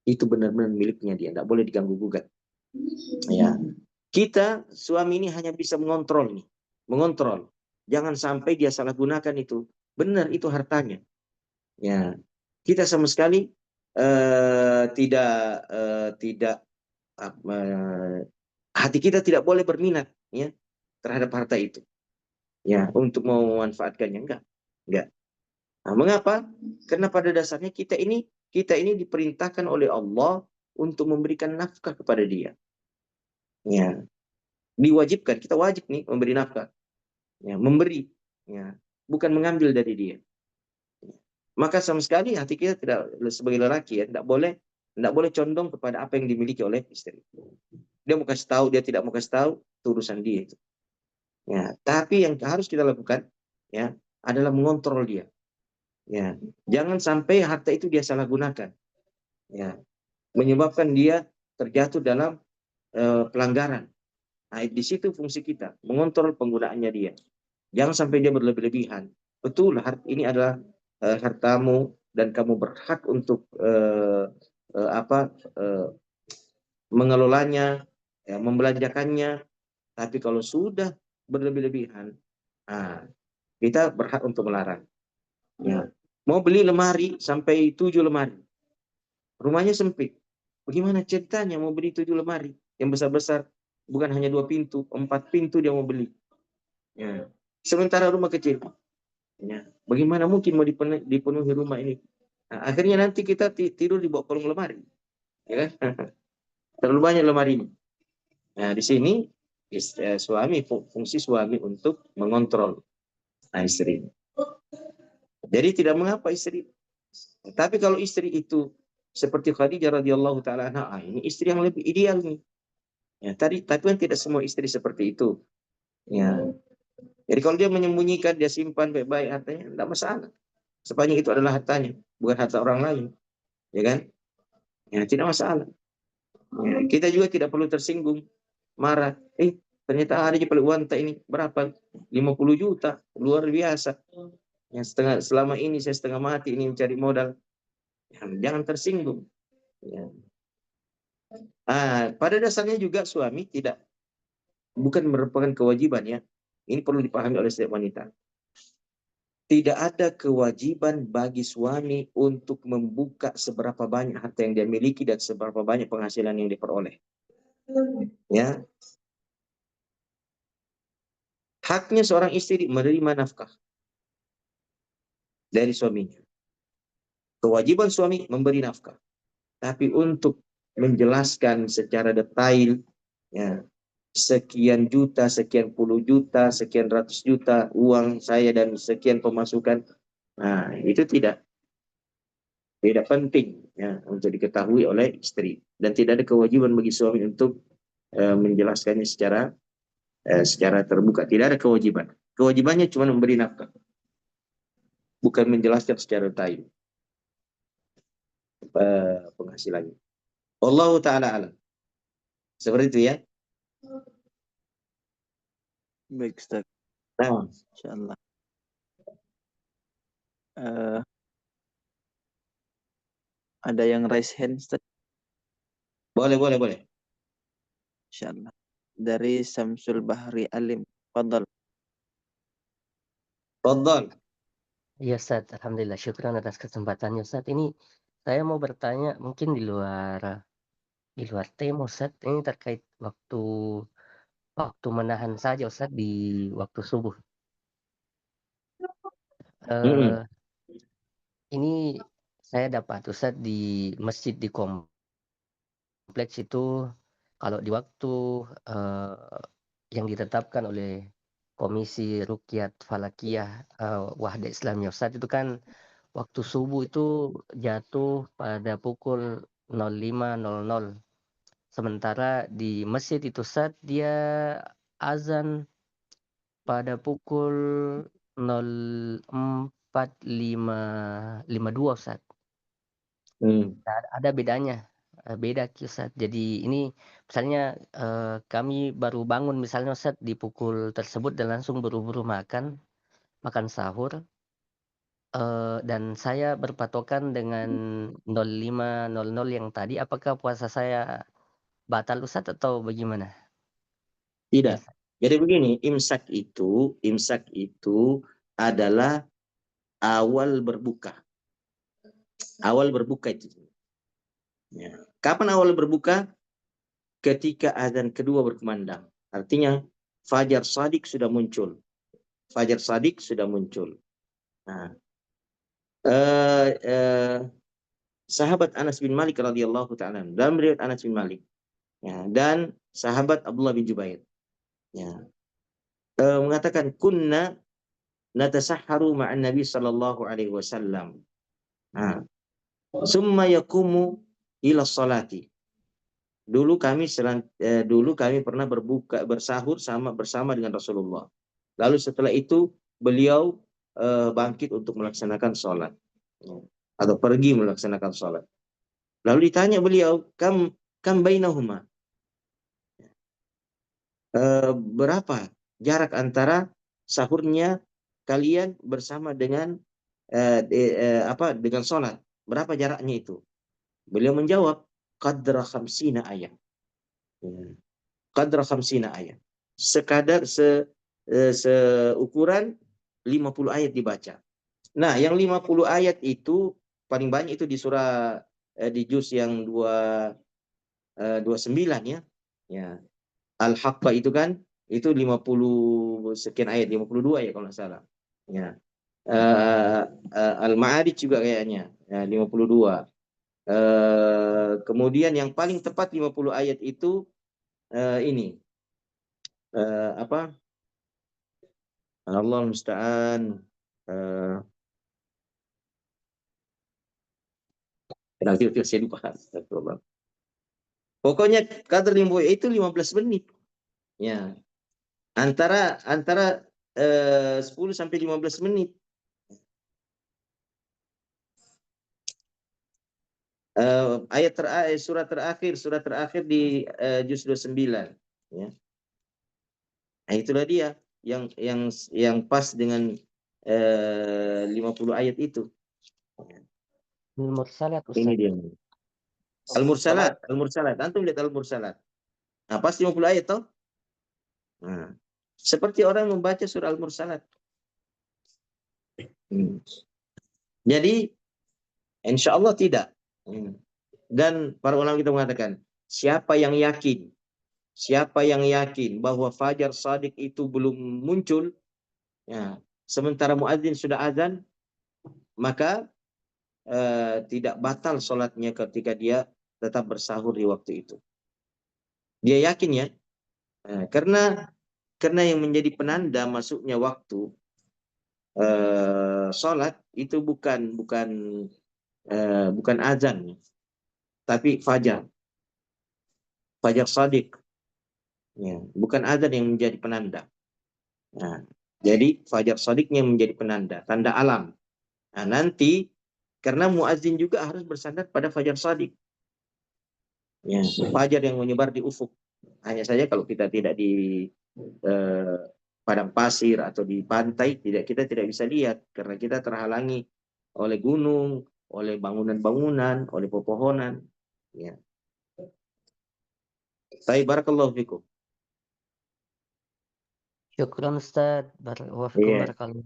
itu benar-benar miliknya dia, tidak boleh diganggu gugat. Ya. Kita suami ini hanya bisa mengontrol nih, mengontrol. Jangan sampai dia salah gunakan itu. Benar itu hartanya. Ya. Kita sama sekali tidak hati kita tidak boleh berminat ya terhadap harta itu. Ya, untuk memanfaatkannya enggak. Nah, mengapa? Karena pada dasarnya kita ini diperintahkan oleh Allah untuk memberikan nafkah kepada dia. Ya, diwajibkan, kita wajib nih memberi nafkah. Ya, memberi, ya, bukan mengambil dari dia. Maka sama sekali hati kita tidak, sebagai lelaki ya, tidak boleh condong kepada apa yang dimiliki oleh istri. Dia mau kasih tahu, dia tidak mau kasih tahu, itu urusan dia itu. Ya, tapi yang harus kita lakukan ya adalah mengontrol dia. Ya, jangan sampai harta itu dia salah gunakan. Ya, menyebabkan dia terjatuh dalam pelanggaran. Nah, di situ fungsi kita, mengontrol penggunaannya dia. Jangan sampai dia berlebih-lebihan. Betul, ini adalah hartamu dan kamu berhak untuk mengelolanya, ya, membelanjakannya. Tapi kalau sudah berlebih-lebihan, kita berhak untuk melarang. Ya. Mau beli lemari sampai 7 lemari. Rumahnya sempit. Bagaimana ceritanya mau beli 7 lemari? Yang besar-besar. Bukan hanya 2 pintu, 4 pintu dia mau beli. Ya. Sementara rumah kecil. Ya. Bagaimana mungkin mau dipenuhi rumah ini? Nah, akhirnya nanti kita tidur di bawah kolong lemari. Ya kan? Terlalu banyak lemari ini. Nah, di sini fungsi suami untuk mengontrol istri. Jadi tidak mengapa istri. Tapi kalau istri itu seperti Khadijah radhiyallahu taala anha, ini istri yang lebih ideal nih. Ya, tapi kan tidak semua istri seperti itu. Ya. Jadi kalau dia menyembunyikan, dia simpan baik-baik hartanya, tidak masalah. Sepanjang itu adalah hartanya, bukan harta orang lain. Ya kan? Ya, tidak masalah. Ya, kita juga tidak perlu tersinggung, marah. Ternyata ada Jepang Wanta ini berapa? 50 juta, luar biasa. Yang selama ini saya setengah mati ini mencari modal. Jangan tersinggung. Ya. Pada dasarnya juga suami bukan merupakan kewajiban ya. Ini perlu dipahami oleh setiap wanita. tidak ada kewajiban bagi suami untuk membuka seberapa banyak harta yang dia miliki dan seberapa banyak penghasilan yang diperoleh. Ya, haknya seorang istri menerima nafkah dari suaminya. Kewajiban suami memberi nafkah. Tapi untuk menjelaskan secara detail, ya, sekian juta, sekian puluh juta, sekian ratus juta uang saya dan sekian pemasukan, nah itu tidak penting ya untuk diketahui oleh istri, dan tidak ada kewajiban bagi suami untuk menjelaskannya secara terbuka. Tidak ada kewajiban. Kewajibannya cuma memberi nafkah, bukan menjelaskan secara detail penghasilannya. Allah taala alam. Seperti itu ya. Baik, Ustaz. Nah, Insyaallah. Ada yang raise hand, Ustaz? boleh. Insyaallah. Dari Samsul Bahri Alim. Fadal. Fadal. Iya Ustaz, alhamdulillah syukran atas kesempatannya Ustaz. Ini saya mau bertanya mungkin di luar tema Ustaz. Ini terkait waktu menahan saja Ustaz di waktu subuh. Eh, Ini saya dapat Ustaz di masjid di kompleks itu, kalau di waktu yang ditetapkan oleh Komisi Ruqyat Falakiyah Wahda Islamiyah Ustaz, itu kan waktu subuh itu jatuh pada pukul 05.00. Sementara di masjid itu Ustaz dia azan pada pukul 04.52 Ustaz. Ada bedanya. Beda Ustaz. Jadi ini misalnya kami baru bangun misalnya Ustaz di pukul tersebut dan langsung buru-buru makan sahur. Dan saya berpatokan dengan 05.00 yang tadi, apakah puasa saya batal Ustaz atau bagaimana? Tidak. Jadi begini, imsak itu adalah awal berbuka. Awal berbuka itu. Ya. Kapan awal berbuka? Ketika azan kedua berkumandang. Artinya fajar shadiq sudah muncul. Fajar shadiq sudah muncul. Nah, sahabat Anas bin Malik radhiyallahu ta'ala dalam riwayat Anas bin Malik, ya, dan sahabat Abdullah bin Jubair, ya, mengatakan kunna natasahharu ma'an Nabi sallallahu alaihi wasallam. Nah, summa yaqumu ila salati. Dulu kami pernah bersahur bersama dengan Rasulullah. Lalu setelah itu beliau bangkit untuk melaksanakan sholat, atau pergi melaksanakan sholat. Lalu ditanya beliau, kam bainahuma, berapa jarak antara sahurnya kalian bersama dengan dengan sholat, berapa jaraknya itu? Beliau menjawab, qadra khamsina ayat. Qadra khamsina ayat. Sekadar seukuran 50 ayat dibaca. Nah, yang 50 ayat itu paling banyak itu di surah di juz yang 29 ya. Ya. Al-Haqqah itu kan itu 50 sekian ayat, 52 ya kalau nggak salah. Ya. Al-Ma'arij juga kayaknya ya, 52. Kemudian yang paling tepat 50 ayat itu ini Allah musta'an, saya lupa. Pokoknya kadar limbo itu 15 menit. Ya. Antara 10 sampai 15 menit. Surat terakhir di juz 29 ya. Nah, itulah dia yang pas dengan 50 ayat itu. Al-Mursalat Ustaz. Ini dia. Al-Mursalat. Antum lihat Al-Mursalat. Nah, pas 50 ayat toh? Nah, seperti orang membaca surah Al-Mursalat. Jadi insya Allah tidak. Dan para ulama kita mengatakan, siapa yang yakin bahwa fajar shadiq itu belum muncul, ya, sementara muadzin sudah azan, maka tidak batal sholatnya ketika dia tetap bersahur di waktu itu. Dia yakin ya, karena yang menjadi penanda masuknya waktu sholat itu bukan azan, tapi fajar shadiq, ya, bukan azan yang menjadi penanda. Nah, jadi fajar shadiqnya menjadi penanda, tanda alam. Nah, nanti karena muazin juga harus bersandar pada fajar shadiq, ya, fajar yang menyebar di ufuk. Hanya saja kalau kita tidak di padang pasir atau di pantai, kita tidak bisa lihat karena kita terhalangi oleh gunung, oleh bangunan-bangunan, oleh pepohonan. Ya. Baik, barakallahu fikum. Syukran Ustaz. Wafikum Iya. barakallah.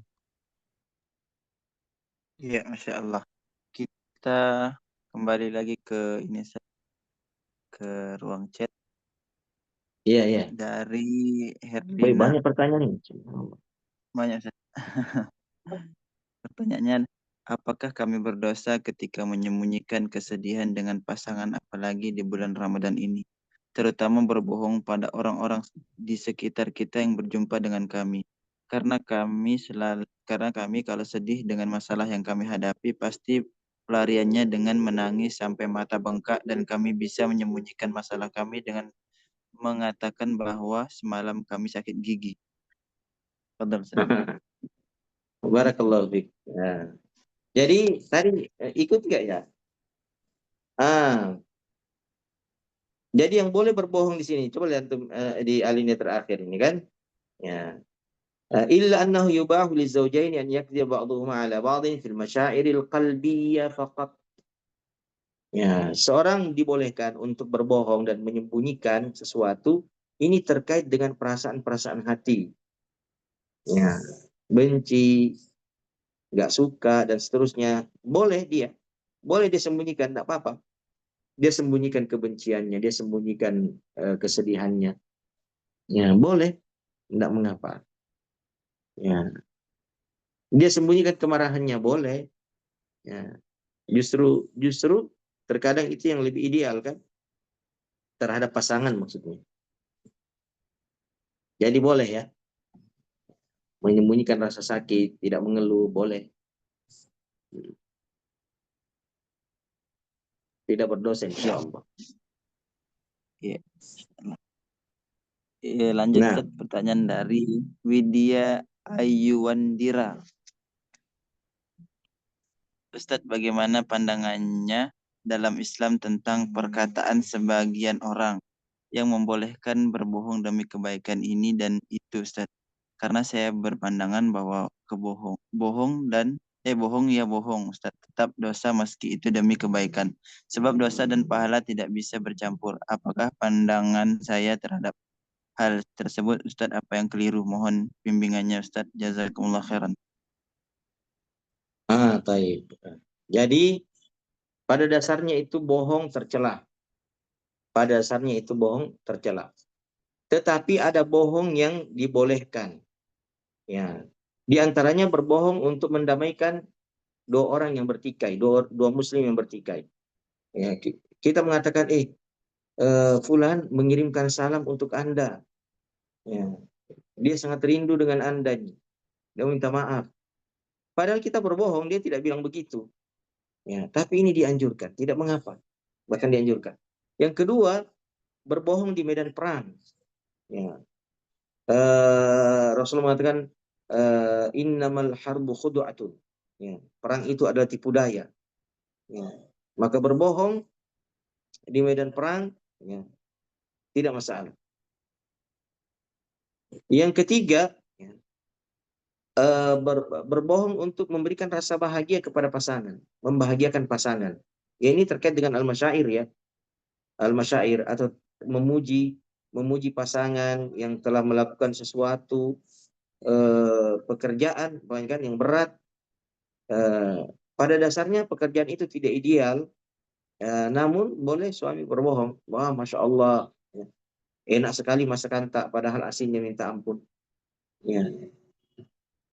Iya, Masya Allah. Kita kembali lagi ke ini, ke ruang chat Iya. dari Baik, Herlina. banyak pertanyaan ini. Banyak, Ustaz. Pertanyaannya, apakah kami berdosa ketika menyembunyikan kesedihan dengan pasangan, apalagi di bulan Ramadan ini? Terutama berbohong pada orang-orang di sekitar kita yang berjumpa dengan kami. Karena kami kalau sedih dengan masalah yang kami hadapi, pasti pelariannya dengan menangis sampai mata bengkak, dan kami bisa menyembunyikan masalah kami dengan mengatakan bahwa semalam kami sakit gigi. Fadhal, Ustaz. Barakallahu fiik. Nah, jadi tadi ikut nggak ya? Jadi yang boleh berbohong di sini, coba lihat di alinea terakhir ini kan, ya. Illa annahu yubahu lizawjaini an yakdziba ba'dhuhuma 'ala ba'dhin fil masyairil qalbiyyah faqat. Ya, seorang dibolehkan untuk berbohong dan menyembunyikan sesuatu ini terkait dengan perasaan-perasaan hati. Ya, benci, nggak suka dan seterusnya, boleh dia sembunyikan, nggak apa-apa. Dia sembunyikan kebenciannya, dia sembunyikan kesedihannya, ya boleh, nggak mengapa. Ya, dia sembunyikan kemarahannya, boleh. Ya, justru terkadang itu yang lebih ideal kan, terhadap pasangan maksudnya. Jadi boleh ya, menyembunyikan rasa sakit, tidak mengeluh, boleh. Tidak berdosa insya Allah. Iya. Lanjut, Nah, Ustaz, pertanyaan dari Widya Ayuwandira. Ustadz, bagaimana pandangannya dalam Islam tentang perkataan sebagian orang yang membolehkan berbohong demi kebaikan ini dan itu, Ustadz? Karena saya berpandangan bahwa bohong ya bohong, Ustadz, tetap dosa meski itu demi kebaikan. Sebab dosa dan pahala tidak bisa bercampur. Apakah pandangan saya terhadap hal tersebut, Ustadz? Apa yang keliru? Mohon bimbingannya, Ustadz. Jazakumullah khairan. taib. Jadi pada dasarnya itu bohong tercela. Pada dasarnya itu bohong tercela. Tetapi ada bohong yang dibolehkan. Ya. Di antaranya berbohong untuk mendamaikan dua orang yang bertikai, dua muslim yang bertikai. Ya, kita mengatakan, fulan mengirimkan salam untuk Anda. Ya. Dia sangat rindu dengan Anda. Dia minta maaf. Padahal kita berbohong, dia tidak bilang begitu. Ya, tapi ini dianjurkan, tidak mengapa. Bahkan dianjurkan. Yang kedua, berbohong di medan perang. Ya. Rasulullah mengatakan, innamal harbu khudu'atun. Ya. Perang itu adalah tipu daya. Ya. Maka berbohong di medan perang, ya, tidak masalah. Yang ketiga, ya, berbohong untuk memberikan rasa bahagia kepada pasangan, membahagiakan pasangan. Ya, ini terkait dengan al-masyair ya. Al-masyair atau memuji pasangan yang telah melakukan sesuatu pekerjaan bahkan yang berat, pada dasarnya pekerjaan itu tidak ideal, namun boleh suami berbohong. Wah, Masya Allah, ya, enak sekali masakan tak, padahal asinnya minta ampun. Ya.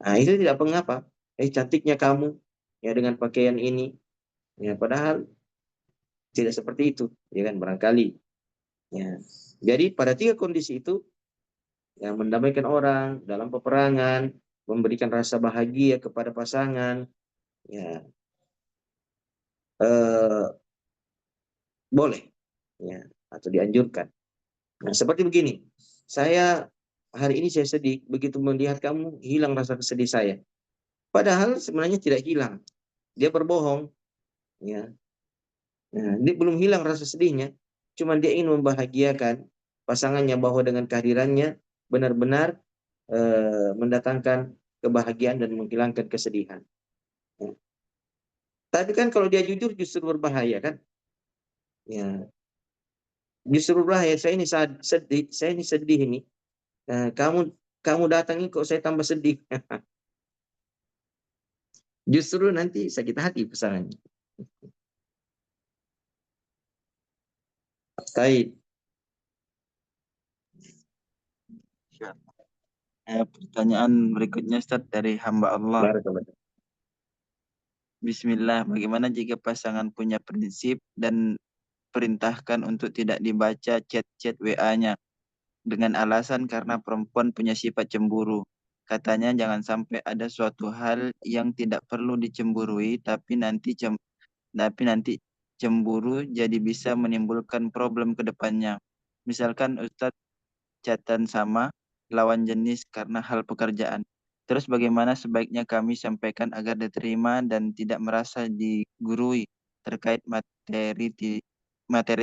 Nah, itu tidak mengapa. Cantiknya kamu ya dengan pakaian ini. Ya, padahal tidak seperti itu, ya kan, barangkali. Ya. Jadi pada 3 kondisi itu, ya, mendamaikan orang dalam peperangan, memberikan rasa bahagia kepada pasangan, ya, eh, boleh, ya, atau dianjurkan. Nah, seperti begini, hari ini saya sedih, begitu melihat kamu hilang rasa sedih saya. Padahal sebenarnya tidak hilang, dia berbohong, ya. Nah, dia belum hilang rasa sedihnya, cuma dia ingin membahagiakan pasangannya bahwa dengan kehadirannya benar-benar mendatangkan kebahagiaan dan menghilangkan kesedihan. Ya. Tapi kan kalau dia jujur justru berbahaya kan? Ya, justru berbahaya. Saya ini sedih ini. Kamu datangi kok saya tambah sedih. Justru nanti sakit hati pasangannya. Baik. Pertanyaan berikutnya Ustaz dari hamba Allah. Barakallahu. Bismillah, bagaimana jika pasangan punya prinsip dan perintahkan untuk tidak dibaca chat-chat WA-nya dengan alasan karena perempuan punya sifat cemburu. Katanya jangan sampai ada suatu hal yang tidak perlu dicemburui, tapi nanti cemburu jadi bisa menimbulkan problem ke depannya. Misalkan Ustadz chatan sama lawan jenis karena hal pekerjaan. Terus bagaimana sebaiknya kami sampaikan agar diterima dan tidak merasa digurui terkait materi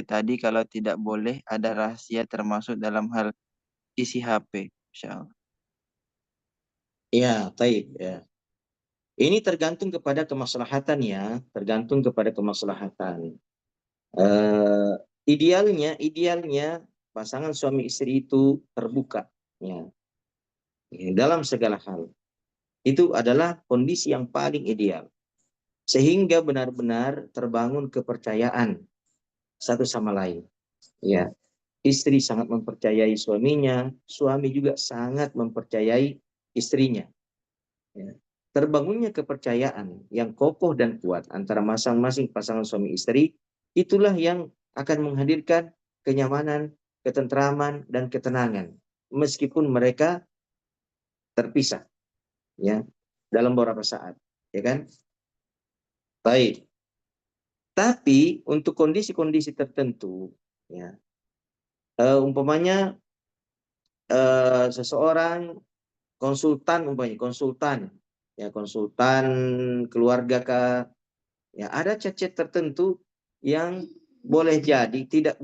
tadi, kalau tidak boleh ada rahasia termasuk dalam hal isi HP. Insyaallah. Ya, baik. Ya. Ini tergantung kepada kemaslahatan ya, tergantung kepada kemaslahatan. Eh, idealnya pasangan suami istri itu terbuka, ya, dalam segala hal. Itu adalah kondisi yang paling ideal, sehingga benar-benar terbangun kepercayaan satu sama lain. Ya, istri sangat mempercayai suaminya, suami juga sangat mempercayai istrinya. Ya. Terbangunnya kepercayaan yang kokoh dan kuat antara masing-masing pasangan suami istri, itulah yang akan menghadirkan kenyamanan, ketentraman, dan ketenangan. Meskipun mereka terpisah, ya, dalam beberapa saat, ya kan? Baik. Tapi untuk kondisi-kondisi tertentu, ya, umpamanya seseorang konsultan, ya, konsultan keluarga kah, ya, ada chat-chat tertentu yang boleh jadi tidak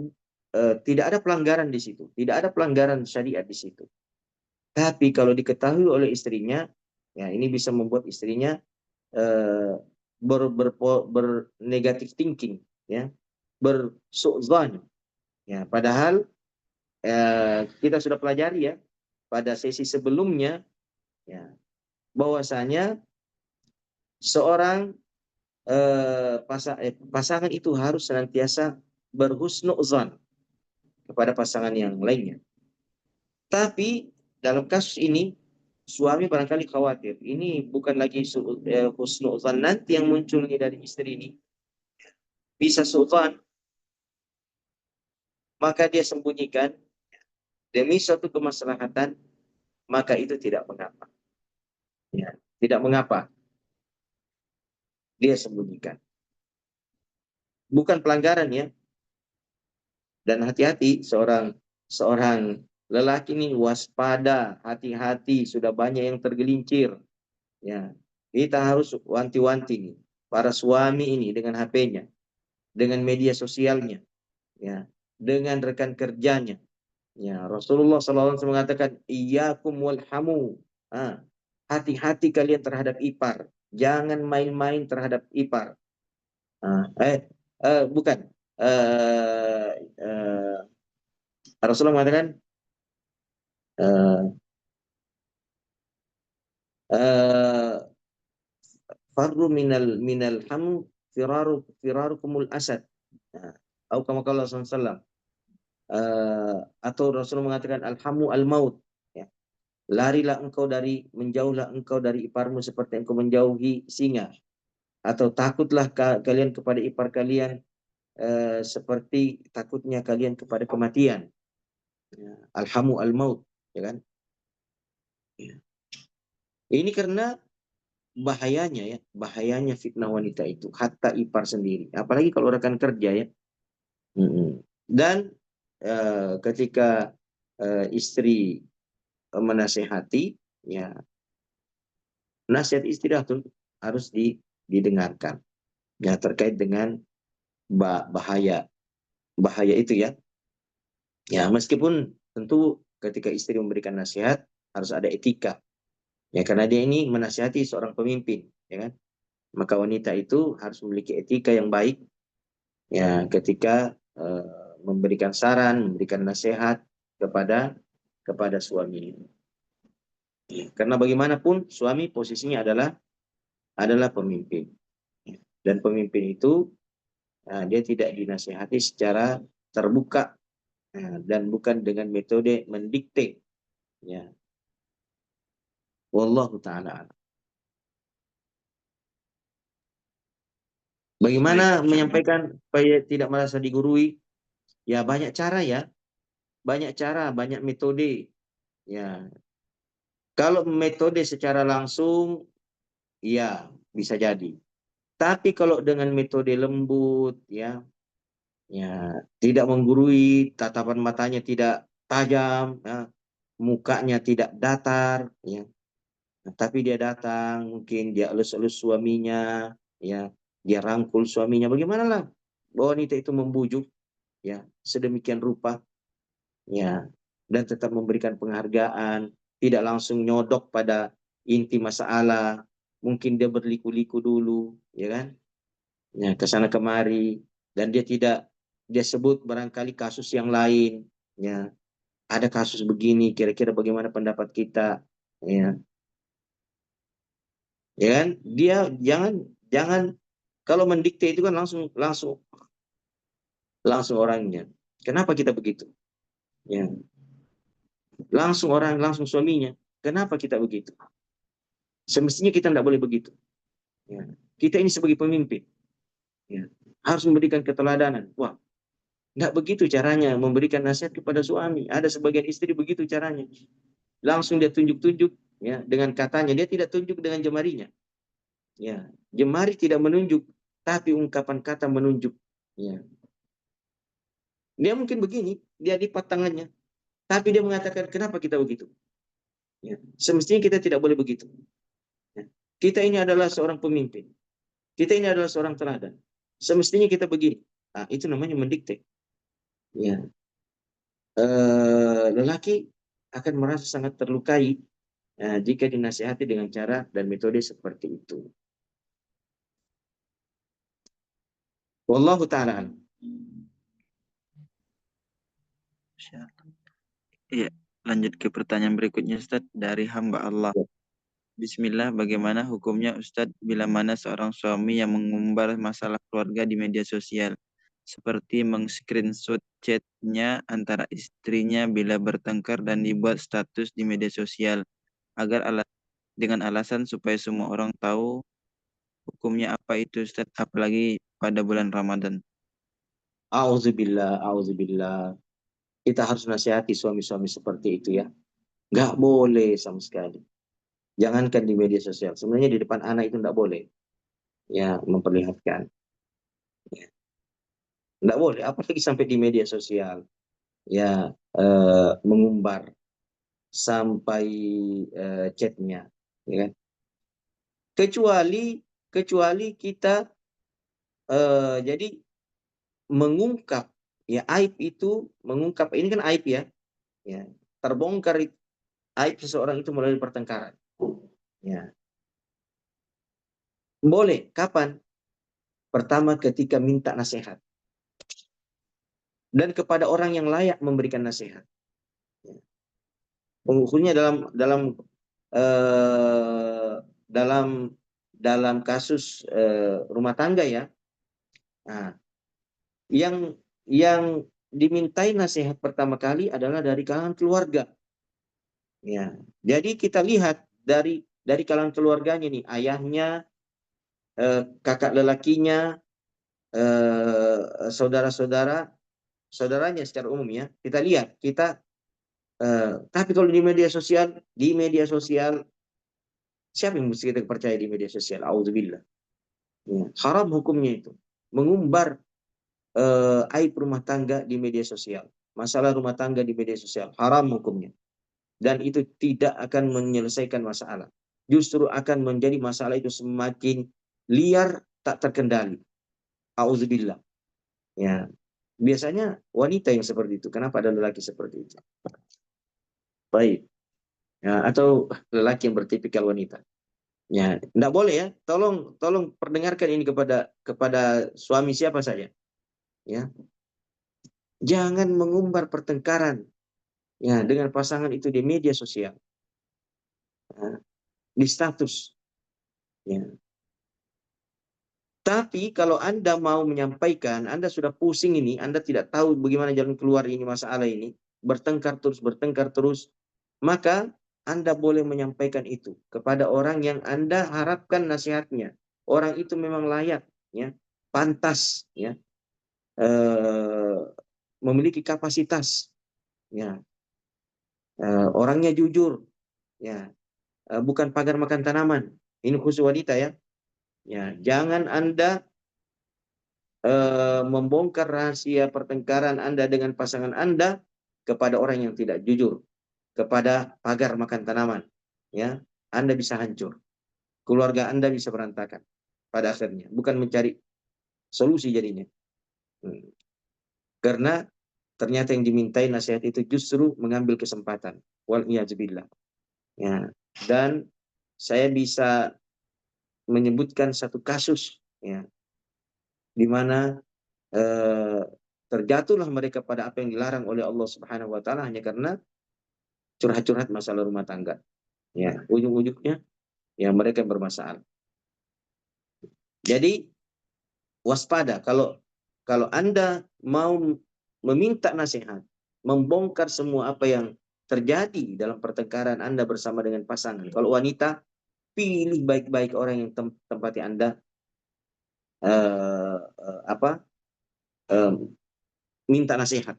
ada pelanggaran di situ, tidak ada pelanggaran syariat di situ. Tapi kalau diketahui oleh istrinya, ya, ini bisa membuat istrinya bernegatif thinking, ya, bersu'zan, ya. Padahal kita sudah pelajari ya pada sesi sebelumnya, ya, bahwasanya seorang pasangan itu harus senantiasa berhusnudzan kepada pasangan yang lainnya. Tapi dalam kasus ini suami barangkali khawatir ini bukan lagi husnudzan nanti yang muncul dari istri ini bisa suudzon, maka dia sembunyikan demi suatu kemaslahatan, maka itu tidak mengapa. Ya, tidak mengapa dia sembunyikan. Bukan pelanggaran ya. Dan hati-hati seorang lelaki ini waspada, hati-hati, sudah banyak yang tergelincir. Ya, kita harus wanti-wanti nih para suami ini dengan HP-nya, dengan media sosialnya, ya, dengan rekan kerjanya. Ya, Rasulullah SAW mengatakan, iyyakum wal hamu. Hati-hati kalian terhadap ipar. Jangan main-main terhadap ipar. Bukan. Rasulullah mengatakan, uh, uh, farru minal hamu firarukumul asad. Atau kama qala sallallahu atau Rasulullah mengatakan alhamu al-maut, ya. Larilah engkau menjauhlah engkau dari iparmu seperti engkau menjauhi singa, atau takutlah kalian kepada ipar kalian seperti takutnya kalian kepada kematian. Ya. Alhamu al-maut, ya kan? Ya. Ini karena bahayanya fitnah wanita itu, hatta ipar sendiri, apalagi kalau rekan kerja, ya. Dan ketika istri menasehati, ya, nasihat istri harus didengarkan, ya, terkait dengan bahaya itu, ya. Ya, meskipun tentu ketika istri memberikan nasihat harus ada etika, ya, karena dia ini menasihati seorang pemimpin, ya kan? Maka wanita itu harus memiliki etika yang baik, ya, ketika memberikan saran, memberikan nasihat kepada suami. Karena bagaimanapun suami posisinya adalah pemimpin, dan pemimpin itu dia tidak dinasihati secara terbuka, dan bukan dengan metode mendikte, ya. Wallahu ta'ala. Bagaimana menyampaikan supaya tidak merasa digurui? Ya, banyak cara, ya. Banyak cara, banyak metode. Ya. Kalau metode secara langsung, ya, bisa jadi. Tapi kalau dengan metode lembut, ya, tidak menggurui, tatapan matanya tidak tajam, ya, mukanya tidak datar, ya. Tapi dia datang, mungkin dia elus-elus suaminya, ya, dia rangkul suaminya. Bagaimanalah wanita itu membujuk, ya, sedemikian rupa, ya, dan tetap memberikan penghargaan, tidak langsung nyodok pada inti masalah. Mungkin dia berliku-liku dulu, ya kan, ya, ke sana kemari, dan dia sebut barangkali kasus yang lain, ya, ada kasus begini, kira-kira bagaimana pendapat kita, ya, ya kan. Dia jangan kalau mendikte itu kan langsung orangnya, kenapa kita begitu, ya, langsung suaminya, kenapa kita begitu. Semestinya kita tidak boleh begitu, ya. Kita ini sebagai pemimpin, ya, harus memberikan keteladanan. Wah, nggak begitu caranya memberikan nasihat kepada suami. Ada sebagian istri begitu caranya, langsung dia tunjuk-tunjuk, ya, dengan katanya. Dia tidak tunjuk dengan jemarinya, ya, jemari tidak menunjuk, tapi ungkapan kata menunjuk, ya. Dia mungkin begini, dia lipat tangannya, tapi dia mengatakan kenapa kita begitu, ya. Semestinya kita tidak boleh begitu, ya. Kita ini adalah seorang pemimpin, kita ini adalah seorang teladan, semestinya kita begini. Nah, itu namanya mendikte, ya. Lelaki akan merasa sangat terlukai jika dinasihati dengan cara dan metode seperti itu. Wallahu ta'ala. Iya, lanjut ke pertanyaan berikutnya, Ustaz, dari hamba Allah. Bismillah, bagaimana hukumnya Ustadz bila mana seorang suami yang mengumbar masalah keluarga di media sosial, seperti meng-screenshot chatnya antara istrinya bila bertengkar dan dibuat status di media sosial dengan alasan supaya semua orang tahu, hukumnya apa itu Ustadz, apalagi pada bulan Ramadan? Auzubillah. Kita harus nasihati suami-suami seperti itu, ya. Nggak boleh sama sekali. Jangankan di media sosial, sebenarnya di depan anak itu nggak boleh, ya, memperlihatkan. Ya. Nggak boleh, apalagi sampai di media sosial, ya, mengumbar sampai chatnya, ya kan? Kecuali kita jadi mengungkap, ya, aib itu, mengungkap ini kan aib, ya, terbongkar aib seseorang itu melalui pertengkaran, ya. Boleh, kapan? Pertama, ketika minta nasihat, dan kepada orang yang layak memberikan nasihat, ya. Khususnya dalam dalam kasus rumah tangga ya. Nah, yang dimintai nasihat pertama kali adalah dari kalangan keluarga. Ya, jadi kita lihat dari kalangan keluarganya nih, ayahnya, kakak lelakinya, saudaranya secara umum ya. Kita lihat, tapi kalau di media sosial, siapa yang mesti kita percaya di media sosial? Auzubillah. Ya, haram hukumnya itu. Mengumbar aib rumah tangga di media sosial. Masalah rumah tangga di media sosial. Haram hukumnya. Dan itu tidak akan menyelesaikan masalah. Justru akan menjadi masalah itu semakin liar, tak terkendali. Auzubillah. Ya, biasanya wanita yang seperti itu. Kenapa ada lelaki seperti itu? Baik. Ya, atau lelaki yang bertipikal wanita. Ya, enggak boleh ya. Tolong perdengarkan ini kepada suami siapa saja. Ya. Jangan mengumbar pertengkaran ya dengan pasangan itu di media sosial. Ya, di status. Ya. Tapi kalau Anda mau menyampaikan, Anda sudah pusing ini, Anda tidak tahu bagaimana jalan keluar ini masalah ini, bertengkar terus, maka Anda boleh menyampaikan itu kepada orang yang Anda harapkan nasihatnya. Orang itu memang layak, ya, pantas, ya, memiliki kapasitas, ya, orangnya jujur, ya, bukan pagar makan tanaman. Ini khusus wanita ya. Ya, jangan Anda membongkar rahasia pertengkaran Anda dengan pasangan Anda kepada orang yang tidak jujur, kepada pagar makan tanaman. Ya, Anda bisa hancur. Keluarga Anda bisa berantakan pada akhirnya. Bukan mencari solusi jadinya. Karena ternyata yang dimintai nasihat itu justru mengambil kesempatan. Wal'iyadzubillah. Ya. Dan saya bisa menyebutkan satu kasus ya, di mana terjatuhlah mereka pada apa yang dilarang oleh Allah Subhanahu wa taala hanya karena curhat-curhat masalah rumah tangga. Ya, ujung-ujungnya ya mereka bermasalah. Jadi waspada kalau Anda mau meminta nasihat, membongkar semua apa yang terjadi dalam pertengkaran Anda bersama dengan pasangan. Kalau wanita, pilih baik-baik orang yang tempati Anda minta nasihat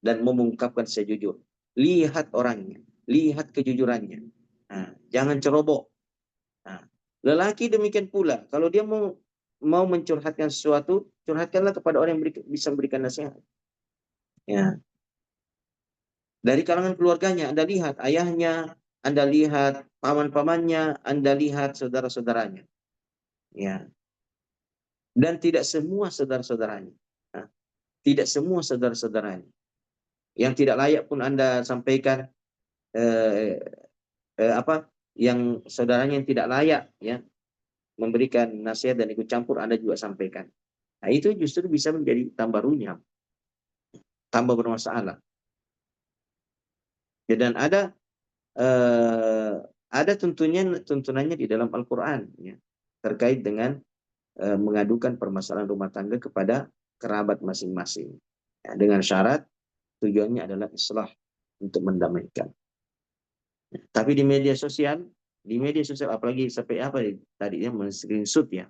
dan mengungkapkan sejujur. Lihat orangnya, lihat kejujurannya. Nah, jangan ceroboh. Nah, lelaki demikian pula. Kalau dia mau mencurhatkan sesuatu, curhatkanlah kepada orang yang bisa memberikan nasihat. Ya. Dari kalangan keluarganya, Anda lihat ayahnya, Anda lihat paman-pamannya, Anda lihat saudara-saudaranya. Ya. Dan tidak semua saudara-saudaranya. Nah, tidak semua saudara-saudaranya. Yang tidak layak pun Anda sampaikan, yang saudaranya yang tidak layak ya memberikan nasihat dan ikut campur Anda juga sampaikan. Nah, itu justru bisa menjadi tambah runyam, tambah bermasalah. Ya, dan ada tuntunannya di dalam Al-Quran ya, terkait dengan mengadukan permasalahan rumah tangga kepada kerabat masing-masing. Ya, dengan syarat tujuannya adalah islah, untuk mendamaikan. Tapi di media sosial apalagi sampai apa tadi ya, men-screenshot ya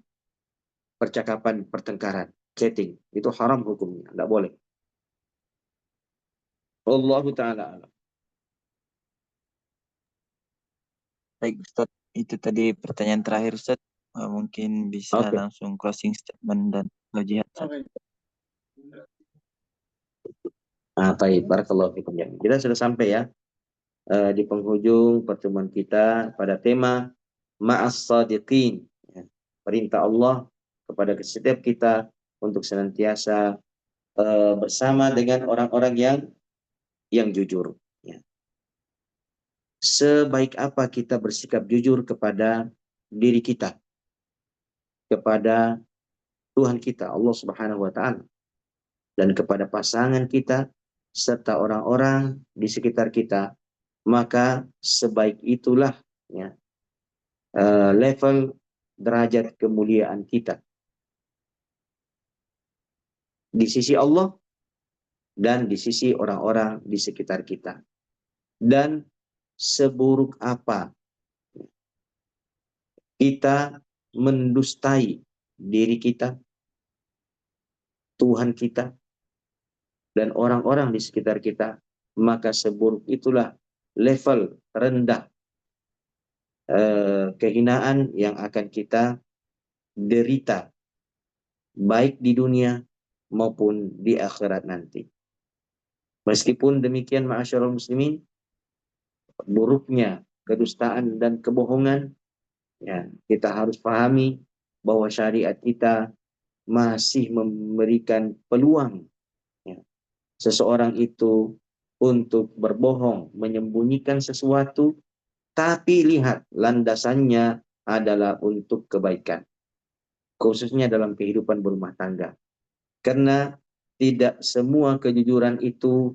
percakapan pertengkaran, chatting, itu haram hukumnya, tidak boleh. Wallahu taala alam. Baik Ustaz, itu tadi pertanyaan terakhir Ustaz. Mungkin bisa langsung closing statement dan jihad. Baik, barakallahu fikum. Kita sudah sampai ya di penghujung pertemuan kita pada tema ma'as sadiqin. Ya, perintah Allah kepada setiap kita untuk senantiasa bersama dengan orang-orang yang jujur. Ya. Sebaik apa kita bersikap jujur kepada diri kita, kepada Tuhan kita, Allah Subhanahu wa taala, dan kepada pasangan kita serta orang-orang di sekitar kita, maka sebaik itulah ya level derajat kemuliaan kita di sisi Allah dan di sisi orang-orang di sekitar kita. Dan seburuk apa kita mendustai diri kita, Tuhan kita, dan orang-orang di sekitar kita, maka seburuk itulah level rendah kehinaan yang akan kita derita, baik di dunia maupun di akhirat nanti. Meskipun demikian, ma'asyiral muslimin, buruknya kedustaan dan kebohongan, ya, kita harus pahami bahwa syariat kita masih memberikan peluang, ya, seseorang itu untuk berbohong, menyembunyikan sesuatu, tapi lihat landasannya adalah untuk kebaikan, khususnya dalam kehidupan berumah tangga. Karena tidak semua kejujuran itu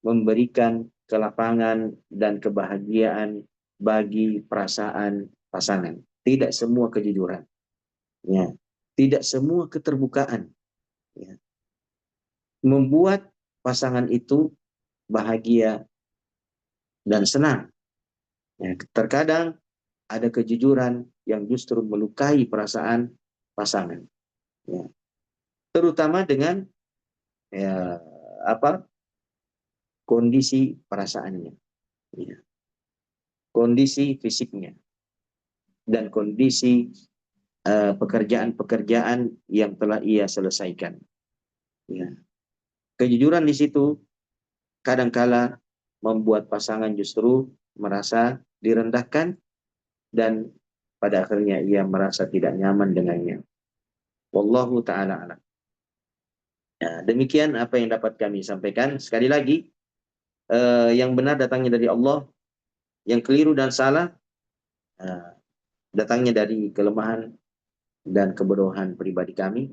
memberikan kelapangan dan kebahagiaan bagi perasaan pasangan. Tidak semua kejujuran, ya. Tidak semua keterbukaan, ya, membuat pasangan itu bahagia dan senang. Ya, terkadang ada kejujuran yang justru melukai perasaan pasangan, ya. Terutama dengan, ya, kondisi perasaannya, ya, kondisi fisiknya, dan kondisi pekerjaan-pekerjaan yang telah ia selesaikan. Ya. Kejujuran di situ kadangkala membuat pasangan justru merasa direndahkan dan pada akhirnya ia merasa tidak nyaman dengannya. Wallahu ta'ala alam. Ya, demikian apa yang dapat kami sampaikan. Sekali lagi, yang benar datangnya dari Allah, yang keliru dan salah datangnya dari kelemahan dan kebodohan pribadi kami.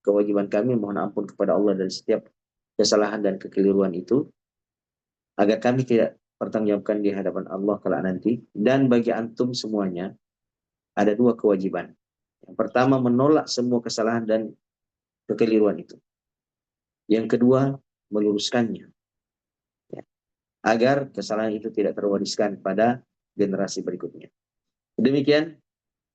Kewajiban kami mohon ampun kepada Allah dari setiap kesalahan dan kekeliruan itu, agar kami tidak pertanggungjawabkan di hadapan Allah kala nanti. Dan bagi antum semuanya ada dua kewajiban. Yang pertama, menolak semua kesalahan dan kekeliruan itu. Yang kedua, meluruskannya, ya, agar kesalahan itu tidak terwariskan pada generasi berikutnya. Demikian,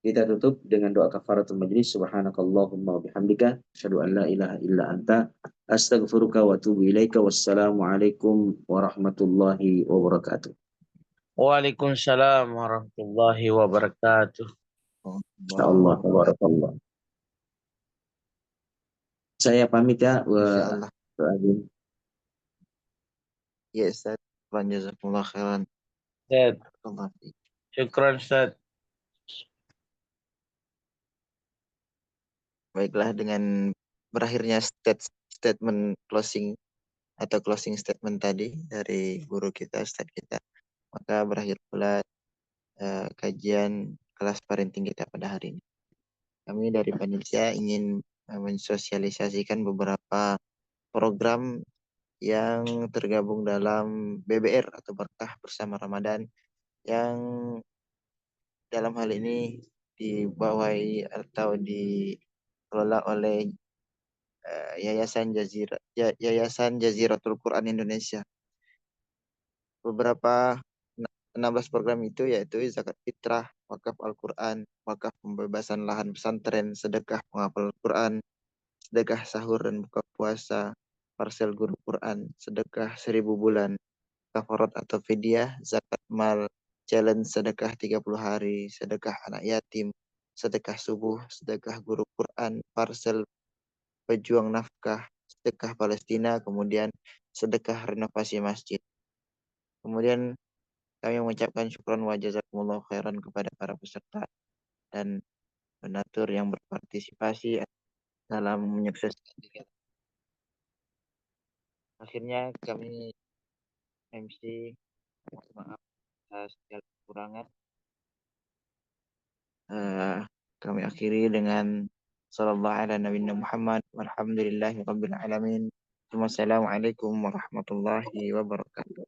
kita tutup dengan doa kafaratul majlis. Subhanakallahumma wa bihamdika asyhadu an la ilaha illa anta astaghfiruka wa atubu ilaika. Wassalamualaikum warahmatullahi wabarakatuh. Waalaikumsalam warahmatullahi wabarakatuh. Insyaallah, tabarakallah. Saya pamit ya. Insyaallah. Wa Ya Ustaz, jazakumullah khairan. Ustaz, Barakallahu fiik. syukran Ustaz. Baiklah, dengan berakhirnya statement closing atau closing statement tadi dari guru kita, Ustaz kita, maka berakhir pula kajian kelas parenting kita pada hari ini. Kami dari panitia ingin mensosialisasikan beberapa program yang tergabung dalam BBR atau Berkah Bersama Ramadan, yang dalam hal ini dibawahi atau dikelola oleh Yayasan Jaziratul Quran Indonesia. Beberapa 16 program itu yaitu zakat fitrah, wakaf Al-Quran, wakaf pembebasan lahan pesantren, sedekah penghafal Al-Quran, sedekah sahur dan buka puasa, parsel guru Quran, sedekah 1000 bulan, kafarat atau fidyah, zakat mal, challenge sedekah 30 hari, sedekah anak yatim, sedekah subuh, sedekah guru Quran, parsel pejuang nafkah, sedekah Palestina, kemudian sedekah renovasi masjid. Kemudian kami mengucapkan syukran wa jazakumullah khairan kepada para peserta dan donatur yang berpartisipasi dalam menyukseskan kegiatan. Akhirnya kami MC mohon maaf atas segala kekurangan. Kami akhiri dengan sallallahu ala nabiyina Muhammad walhamdulillahi rabbil alamin. Wassalamualaikum warahmatullahi wabarakatuh.